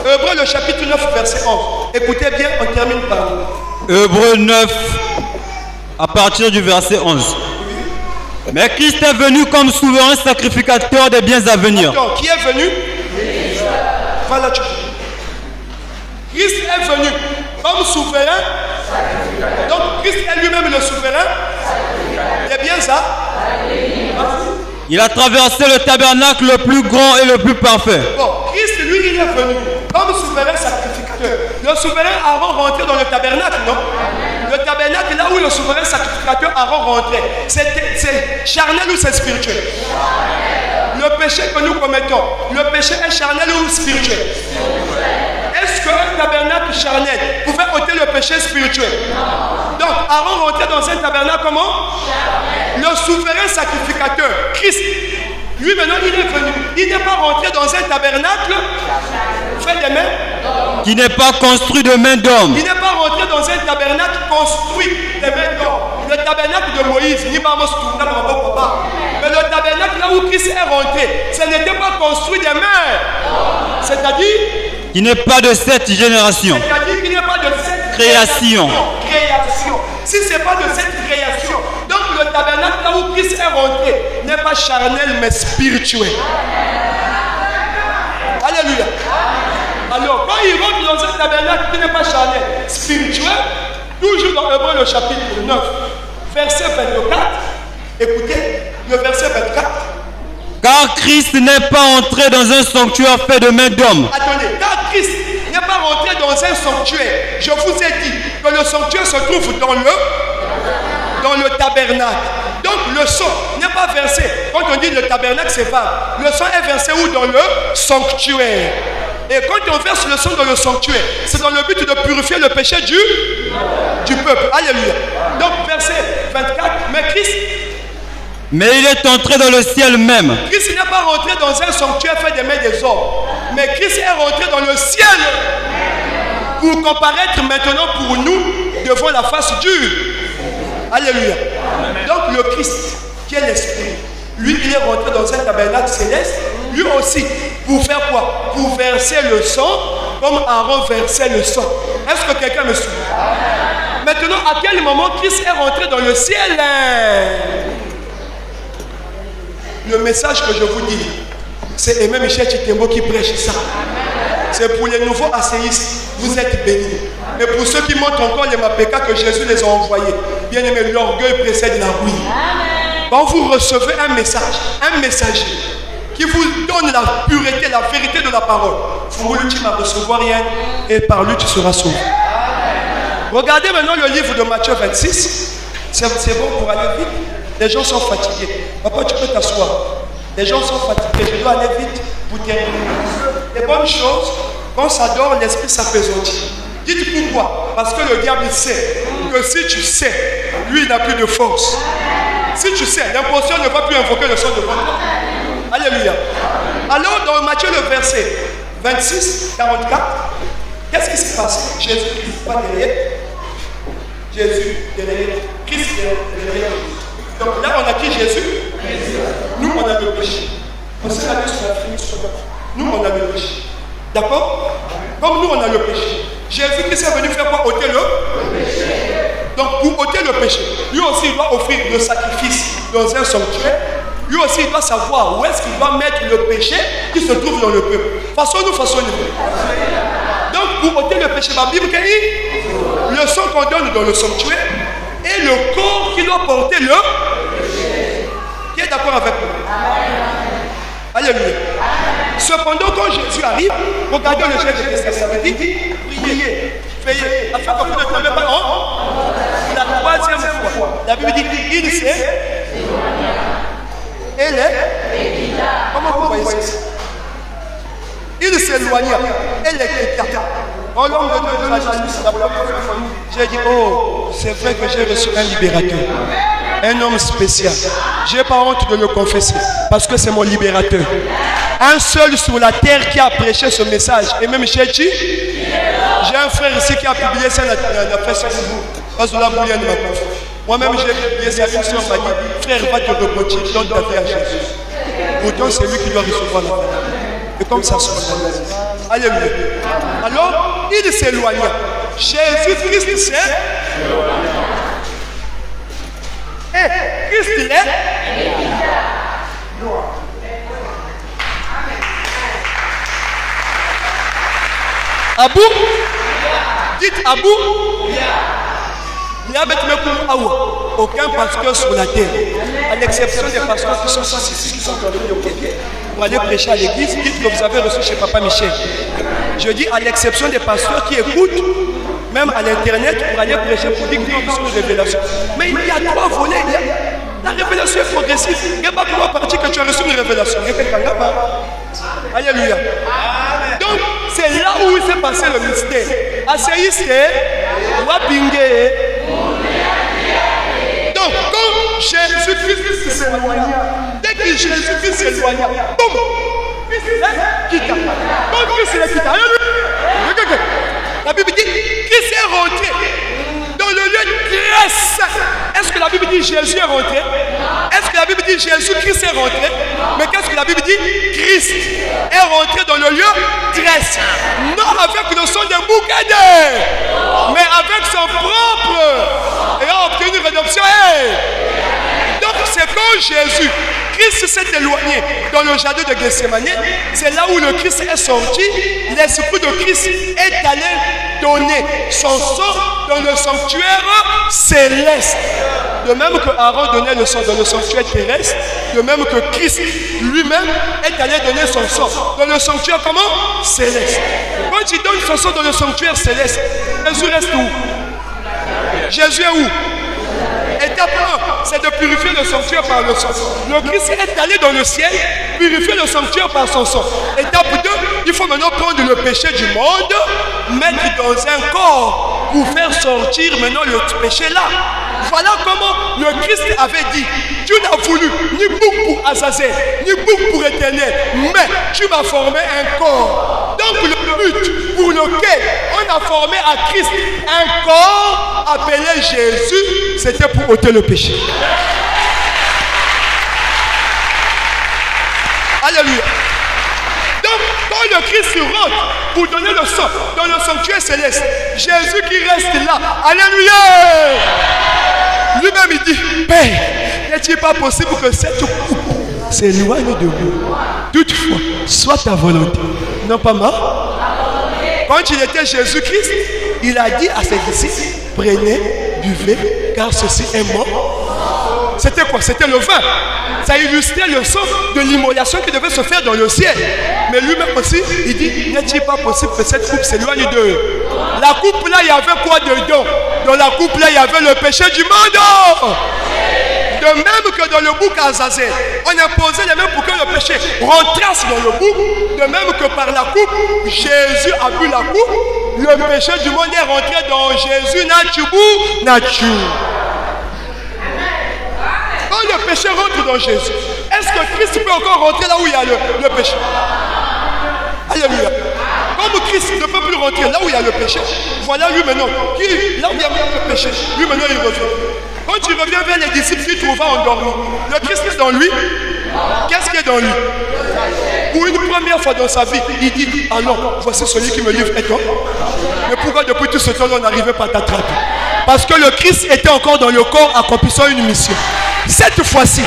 Hébreux le chapitre 9 verset 11. Écoutez bien, on termine par là. Hébreux 9 à partir du verset 11. Mais Christ est venu comme souverain sacrificateur des biens à venir. Attends, qui est venu? Voilà, tu Christ est venu comme souverain. Donc Christ est lui-même le souverain. C'est bien ça? Il a traversé le tabernacle le plus grand et le plus parfait. Bon, Christ, lui, il est venu comme souverain sacrificateur. Le souverain Aaron rentrait dans le tabernacle, non? Le tabernacle, là où le souverain sacrificateur Aaron rentrait, c'est charnel ou c'est spirituel? Le péché que nous commettons, le péché est charnel ou spirituel? Est-ce qu'un tabernacle charnel pouvait ôter le péché spirituel? Non. Donc, Aaron rentrait dans un tabernacle comment? Charnel. Le souverain sacrificateur, Christ, lui maintenant il est venu. Il n'est pas rentré dans un tabernacle fait des mains. Qui n'est pas construit de main d'homme. Il n'est pas rentré dans un tabernacle construit des mains d'homme. Le tabernacle de Moïse, ni pas mais le tabernacle là où Christ est rentré, ce n'était pas construit des mains. C'est-à-dire qui n'est pas de cette génération. C'est-à-dire qu'il n'est pas de cette création. Si ce n'est pas de cette création, donc le tabernacle là où Christ est rentré n'est pas charnel mais spirituel. Alléluia. Alors, quand il rentre dans un tabernacle qui n'est pas charnel, spirituel, toujours dans Hébreux le chapitre 9, verset 24. Écoutez, le verset 24. Car Christ n'est pas entré dans un sanctuaire fait de main d'homme. Attendez, car Christ n'est pas rentré dans un sanctuaire. Je vous ai dit que le sanctuaire se trouve dans le tabernacle. Donc le sang n'est pas versé. Quand on dit le tabernacle, c'est pas. Le sang est versé où? Dans le sanctuaire. Et quand on verse le sang dans le sanctuaire, c'est dans le but de purifier le péché du peuple. Alléluia. Donc verset 24, mais Christ... Mais il est entré dans le ciel même. Christ n'est pas rentré dans un sanctuaire fait des mains des hommes. Mais Christ est rentré dans le ciel pour comparaître maintenant pour nous devant la face dure. Alléluia. Donc le Christ, qui est l'Esprit, lui il est rentré dans un tabernacle céleste, lui aussi, pour faire quoi? Pour verser le sang, comme Aaron versait le sang. Est-ce que quelqu'un me suit? Maintenant, à quel moment Christ est rentré dans le ciel? Le message que je vous dis, c'est Aimé Michel Chitembo qui prêche ça. C'est pour les nouveaux asséistes, vous êtes bénis. Mais pour ceux qui montrent encore les mapékas que Jésus les a envoyés, bien aimé, l'orgueil précède la ruine. Quand vous recevez un message, un messager qui vous donne la pureté, la vérité de la parole, vous tu vas recevoir rien et par lui tu seras sauvé. Regardez maintenant le livre de Matthieu 26. C'est bon pour aller vite. Les gens sont fatigués. Papa, tu peux t'asseoir. Les gens sont fatigués. Je dois aller vite pour terminer. Les bonnes choses, quand ça dort, l'esprit s'apaisantit. Dites pourquoi? Parce que le diable sait que si tu sais, lui il n'a plus de force. Si tu sais, l'imposteur ne va plus invoquer le sang de votre. Alléluia. Alors dans Matthieu le verset 26, 44, qu'est-ce qui s'est passé? Jésus-Christ pas derrière. Jésus derrière. Christ derrière. Donc là on a qui? Jésus. Nous on a le péché. On s'est allé sur la finition. Nous on a le péché. D'accord? Comme nous on a le péché. Jésus-Christ est venu faire quoi? Ôter le péché. Donc pour ôter le péché, lui aussi il doit offrir le sacrifice dans un sanctuaire. Lui aussi il doit savoir où est-ce qu'il doit mettre le péché qui se trouve dans le peuple. Façon-nous, façon-nous. Donc pour ôter le péché, la Bible dit le sang qu'on donne dans le sanctuaire et le corps qui doit porter le péché. Qui est d'accord avec nous? Alléluia. Cependant, quand Jésus arrive, regardez le chef de Testament, il dit priez, veillez, afin que vous ne tombez pas en la troisième fois. La Bible dit il s'est et les. Comment vous voyez ça? Il s'éloigna et les quitta. Oh l'homme de Dieu de la justice, j'ai dit oh, c'est vrai que j'ai reçu un libérateur. Un homme spécial. Je n'ai pas honte de le confesser parce que c'est mon libérateur. Un seul sur la terre qui a prêché ce message. Et même Chéchi, j'ai un frère ici qui a publié ça dans Facebook. Moi-même j'ai publié ça. Une soeur m'a dit frère, va te repentir, donne ta vie à Jésus. Pourtant c'est lui qui doit recevoir la vie. Et comme ça se passe. Alléluia. Alors il s'éloigna. Jésus-Christ s'est. Christ il est. Abou. Dites Abou. Il y a aucun pasteur sur la terre, à l'exception des pasteurs qui sont ici, qui sont pour aller prêcher à l'église, dites que vous avez reçu chez Papa Michel. Je dis à l'exception des pasteurs qui écoutent, même à l'internet, pour aller prêcher pour dire qu'ils ont reçu une révélation. Mais il y a trois volets. La révélation est progressive. Il n'y a pas trois parties que tu as reçu une révélation. Alléluia. Donc, c'est là où il s'est passé le mystère. Asséiste, Wapingé. Donc, quand Jésus-Christ s'éloigna, dès que Jésus-Christ s'éloigna, boum, Christ quitta. Donc, Christ est quitté. La Bible dit, Christ est rentré dans le lieu très saint. Est-ce que la Bible dit Jésus est rentré? Est-ce que la Bible dit Jésus-Christ est rentré? Mais qu'est-ce que la Bible dit? Christ est rentré dans le lieu très saint. Non avec le son des boucadets, mais avec son propre. Et a obtenu une rédemption. Donc c'est quand Jésus, Christ s'est éloigné dans le jardin de Gethsémane, c'est là où le Christ est sorti, l'Esprit de Christ est allé donner son sang dans le sanctuaire céleste. De même que Aaron donnait le sang dans le sanctuaire terrestre, de même que Christ lui-même est allé donner son sang dans le sanctuaire comment? Céleste. Quand il donne son sang dans le sanctuaire céleste, Jésus reste où? Jésus est où? Étape 1, c'est de purifier le sanctuaire par le sang. Le Christ est allé dans le ciel, purifier le sanctuaire par son sang. Étape 2, il faut maintenant prendre le péché du monde, mettre dans un corps pour faire sortir maintenant le péché là. Voilà comment le Christ avait dit, tu n'as voulu ni bouc pour Azazel, ni bouc pour Éternel, mais tu m'as formé un corps. Donc le but pour lequel on a formé à Christ un corps appelé Jésus, c'était pour ôter le péché. Alléluia. Donc quand le Christ rentre pour donner le sang dans le sanctuaire céleste, Jésus qui reste là, alléluia, lui-même il dit, Père, n'est-il pas possible que cette coupe s'éloigne de moi? Toutefois, soit ta volonté, non pas ma. Quand il était Jésus-Christ, il a dit à ses disciples, prenez, buvez, car ceci est mort. C'était quoi? C'était le vin. Ça illustrait le sang de l'immolation qui devait se faire dans le ciel. Mais lui-même aussi, il dit, n'est-il pas possible que cette coupe s'éloigne de... La coupe là, il y avait quoi dedans? Dans la coupe là, il y avait le péché du monde. De même que dans le bouc à Azazel, on imposait les mains pour que le péché rentrasse dans le bouc. De même que par la coupe, Jésus a bu la coupe. Le péché du monde est rentré dans Jésus, Nature. Quand le péché rentre dans Jésus, est-ce que Christ peut encore rentrer là où il y a le péché? Alléluia. Comme Christ ne peut plus rentrer là où il y a le péché, voilà lui maintenant, là où il y a le péché, lui maintenant il revient. Quand il revient vers les disciples qu'il trouva endormis, le Christ est dans lui. Qu'est-ce qui est dans lui? Pour une première fois dans sa vie, il dit, ah non, voici celui qui me livre et toi. Mais pourquoi depuis tout ce temps on n'arrivait pas à t'attraper? Parce que le Christ était encore dans le corps accomplissant une mission. Cette fois-ci,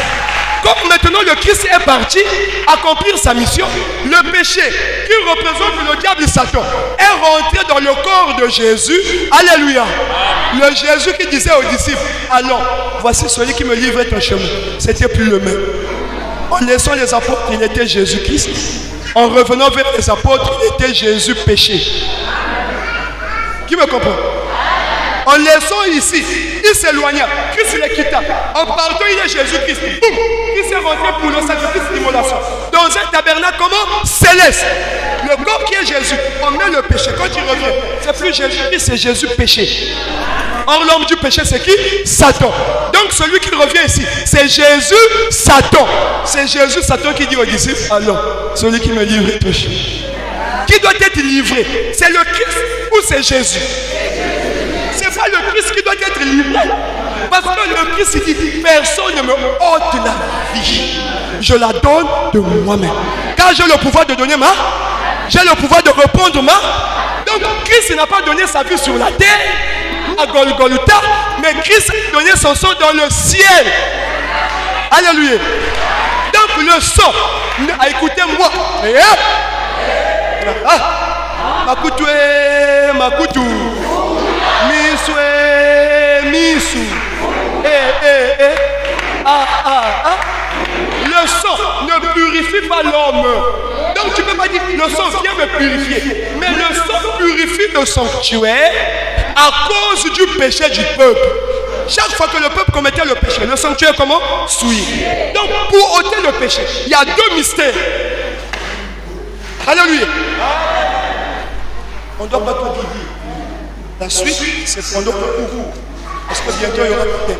comme maintenant le Christ est parti accomplir sa mission, le péché qui représente le diable et Satan est rentré dans le corps de Jésus. Alléluia. Le Jésus qui disait aux disciples, allons, voici celui qui me livre ton chemin. C'était plus le même. En laissant les apôtres, il était Jésus-Christ. En revenant vers les apôtres, il était Jésus péché. Qui me comprend? En laissant ici, il s'éloigna. Christ les quitta. En partant, il est Jésus-Christ. Boum! Il s'est rentré pour le sacrifice d'immolation. Dans un tabernacle comment? Céleste. Le corps qui est Jésus emmène le péché. Quand il revient, c'est plus Jésus-Christ, c'est Jésus péché. Or, l'homme du péché, c'est qui? Satan. Donc, celui qui revient ici, c'est Jésus, Satan. C'est Jésus, Satan qui dit aux disciples, allons, celui qui me livre est péché. Qui doit être livré? C'est le Christ ou c'est Jésus? C'est pas le Christ qui doit être livré. Parce que le Christ il dit, personne ne me ôte la vie. Je la donne de moi-même. Car j'ai le pouvoir de donner j'ai le pouvoir de reprendre Donc Christ n'a pas donné sa vie sur la terre, à Golgotha, mais Christ a donné son sang dans le ciel. Alléluia. Donc le sang, écoutez-moi. Makutu. Misu. Le sang ne purifie pas l'homme. Donc tu ne peux pas dire le sang vient me purifier. Mais le sang purifie le sanctuaire à cause du péché du peuple. Chaque fois que le peuple commettait le péché, le sanctuaire comment? Souillé. Donc pour ôter le péché, il y a deux mystères. Alléluia. On ne doit pas tout dire. La suite, c'est pendant le cours. Parce que bientôt, il y aura tout.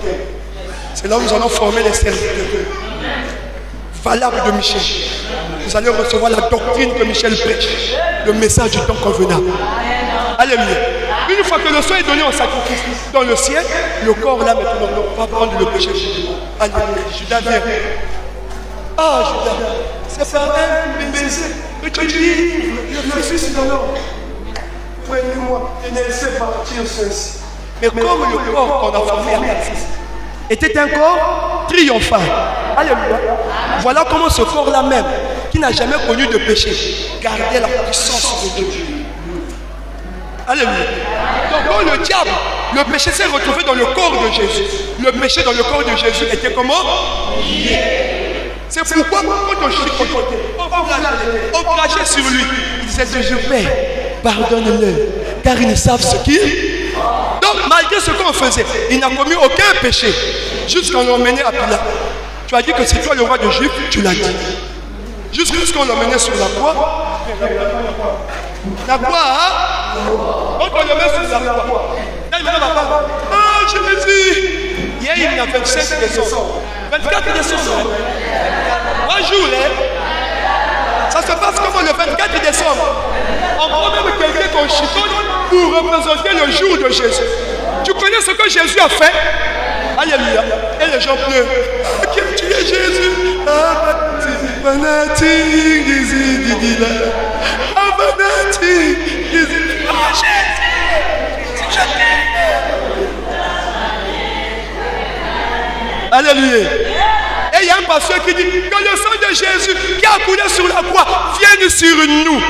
C'est là où nous allons former les serviteurs. Valables de Michel. Vous allez recevoir la doctrine que Michel prêche. Le message du temps convenable. Alléluia. Une fois que le sang est donné en sacrifice dans le ciel, le corps là maintenant va prendre le péché. Alléluia. Judas vient. Ah, Judas, c'est par un baiser que tu dis, je suis dans l'homme. Prenez-moi et laissez partir ceci. Mais comme le corps qu'on a formé à Christ était un corps triomphal. Alléluia. Voilà comment ce corps-là même, qui n'a jamais connu de péché, gardait la puissance de Dieu. Alléluia. Donc quand le diable, le péché s'est retrouvé dans le corps de Jésus. Le péché dans le corps de Jésus était comment? C'est pourquoi quand on chicotait, on crachait sur lui. Il disait Dieu Père, pardonne-le, car ils ne savent ce qu'ils... Donc malgré ce qu'on faisait, il n'a commis aucun péché. Jusqu'à l'emmener à Pilate. Tu as dit que c'est toi le roi de Juifs, tu l'as dit. Jusqu'à ce qu'on l'emmenait sur la croix. La croix, hein? Quand on le met sur la croix. Là, il me dit, papa, ah, Jésus. Hier, il y a 25 décembre. 24 décembre. 3 jours, hein? Ça se passe comment le 24 décembre? On prend même quelqu'un qu'on chicote pour représenter le jour de Jésus. Tu connais ce que Jésus a fait? Alléluia. Et les gens pleurent. Tu es Jésus. Alléluia. Et il y a un pasteur qui dit que le sang de Jésus qui a coulé sur la croix vienne sur nous.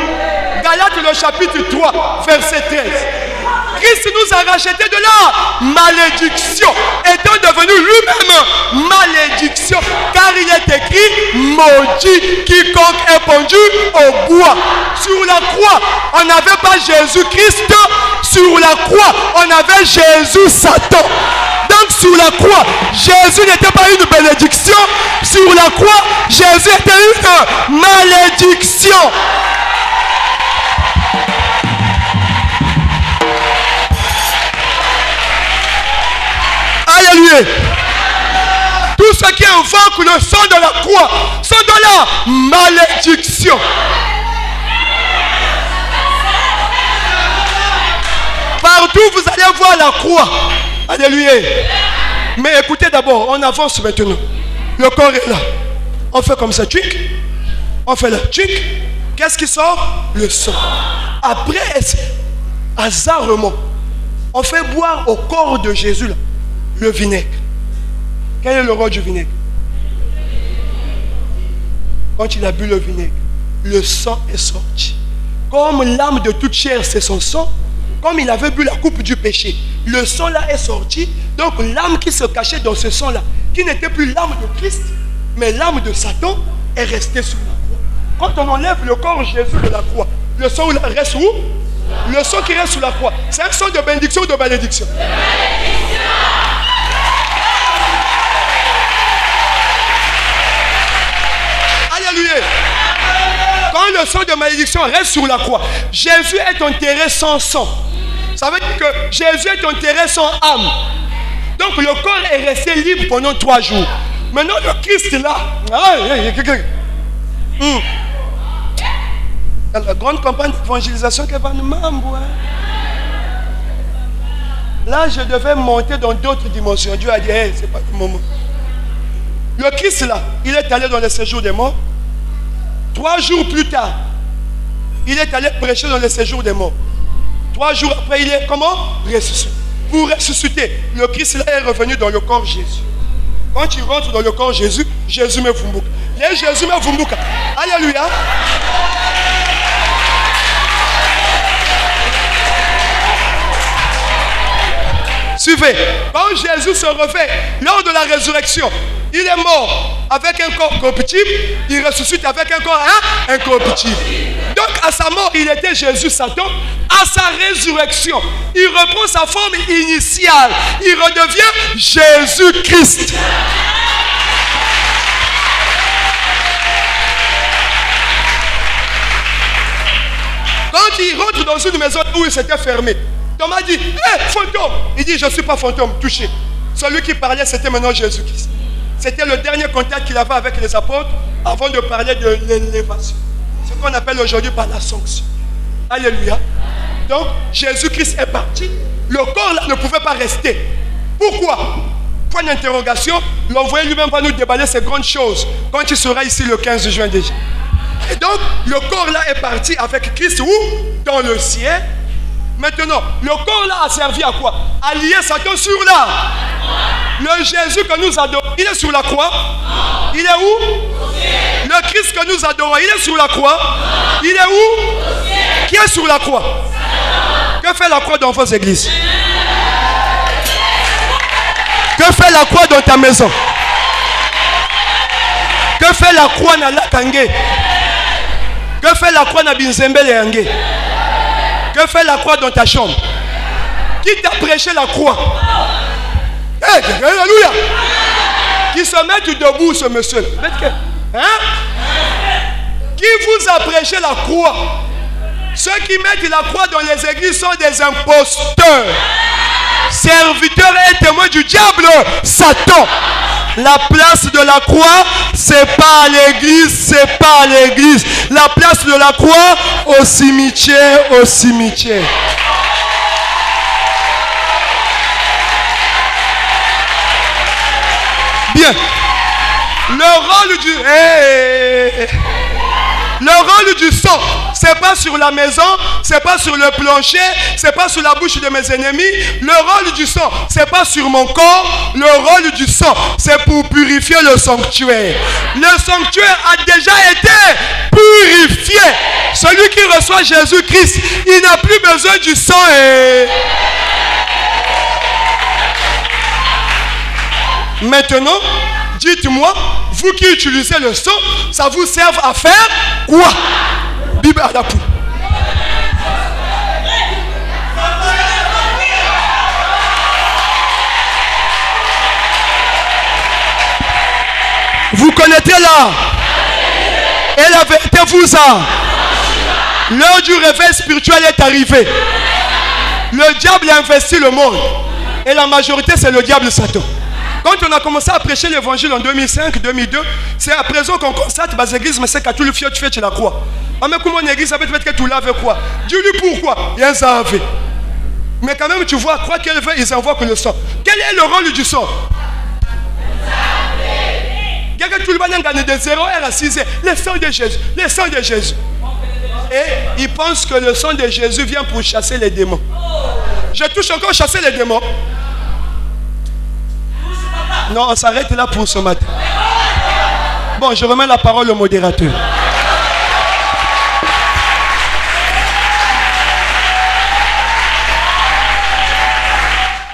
Galates le chapitre 3, verset 13. Christ nous a rachetés de la malédiction, étant devenu lui-même malédiction, car il est écrit maudit quiconque est pendu au bois. Sur la croix, on n'avait pas Jésus-Christ, sur la croix, on avait Jésus Satan. Donc sur la croix, Jésus n'était pas une bénédiction, sur la croix, Jésus était une malédiction. Alléluia. Tous ceux qui invoquent le sang de la croix sont dans la malédiction. Partout vous allez voir la croix. Alléluia. Mais écoutez d'abord, on avance maintenant. Le corps est là. On fait comme ça, tchic. On fait là, tchic. Qu'est-ce qui sort? Le sang. Après, hasardement, on fait boire au corps de Jésus là, le vinaigre. Quel est le rôle du vinaigre? Quand il a bu le vinaigre, le sang est sorti. Comme l'âme de toute chair, c'est son sang. Comme il avait bu la coupe du péché, le sang là est sorti. Donc l'âme qui se cachait dans ce sang là, qui n'était plus l'âme de Christ, mais l'âme de Satan, est restée sur la croix. Quand on enlève le corps Jésus de la croix, le sang là reste où? Le sang qui reste sur la croix, c'est un sang de bénédiction ou de malédiction? Alléluia. Quand le sang de malédiction reste sur la croix, Jésus est enterré sans sang. Ça veut dire que Jésus est enterré sans âme. Donc le corps est resté libre pendant 3 jours. Maintenant le Christ là, la grande campagne d'évangélisation qui va nous m'embouer. Là je devais monter dans d'autres dimensions. Dieu a dit, hey, c'est pas le moment. Le Christ là, il est allé dans le séjour des morts. 3 jours plus tard, il est allé prêcher dans le séjour des morts. 3 jours après, il est comment? Ressuscité. Pour ressusciter, le Christ là est revenu dans le corps Jésus. Quand il rentre dans le corps Jésus, Jésus me vumbuka. Les Jésus me vumbuka. Alléluia. Suivez. Quand Jésus se réveille lors de la résurrection, il est mort avec un corps corruptible, il ressuscite avec un corps incorruptible. Donc à sa mort, il était Jésus Satan. À sa résurrection, il reprend sa forme initiale. Il redevient Jésus-Christ. Quand il rentre dans une maison où il s'était fermé, Thomas dit, hé, fantôme. Il dit, je ne suis pas fantôme, touché. Celui qui parlait, c'était maintenant Jésus-Christ. C'était le dernier contact qu'il avait avec les apôtres avant de parler de l'élévation. Ce qu'on appelle aujourd'hui par la sanction. Alléluia. Donc, Jésus-Christ est parti. Le corps là ne pouvait pas rester. Pourquoi? Point d'interrogation. L'envoyé lui-même va nous déballer ces grandes choses quand il sera ici le 15 juin déjà. Et donc, le corps là est parti avec Christ où? Dans le ciel. Maintenant, le corps là a servi à quoi? À lier Satan sur là. Le Jésus que nous adorons Il est sur la croix. Il est où? Le Christ que nous adorons, il est sur la croix. Il est où? Qui est sur la croix? Que fait la croix dans vos églises? Que fait la croix dans ta maison? Que fait la croix dans la Kangé? Que fait la croix dans Binzembele Yangé? Que fait la croix dans ta chambre? Qui t'a prêché la croix? Hey, alléluia! Qui se met debout, ce monsieur? Hein? Qui vous a prêché la croix? Ceux qui mettent la croix dans les églises sont des imposteurs, serviteurs et témoins du diable, Satan. La place de la croix, c'est pas à l'église, c'est pas à l'église. La place de la croix, au cimetière, au cimetière. Bien. Le rôle du sang, c'est pas sur la maison, c'est pas sur le plancher, c'est pas sur la bouche de mes ennemis. Le rôle du sang, c'est pas sur mon corps. Le rôle du sang, c'est pour purifier le sanctuaire. Le sanctuaire a déjà été purifié. Celui qui reçoit Jésus-Christ, il n'a plus besoin du sang. Maintenant, dites-moi, vous qui utilisez le sang, ça vous sert à faire quoi? Bible à la poule. Vous connaissez là. Et la vérité vous a. L'heure du réveil spirituel est arrivée. Le diable a investi le monde. Et la majorité, c'est le diable Satan. Quand on a commencé à prêcher l'évangile en 2005-2002, c'est à présent qu'on constate que l'église, mais c'est qu'à tout le fiat, tu fais, tu la crois. Mais comment une église, ça peut être que tu l'avais quoi? Dis-lui pourquoi. Il y a un zavé. Mais quand même, tu vois, quoi qu'elle veut, ils envoient que le sang. Quel est le rôle du sang? Il y a que tout le monde a gagné de 0 heure à 6 heures. Le sang de Jésus, le sang de Jésus. Et ils pensent que le sang de Jésus vient pour chasser les démons. Je touche encore chasser les démons. Non, on s'arrête là pour ce matin. Bon, je remets la parole au modérateur.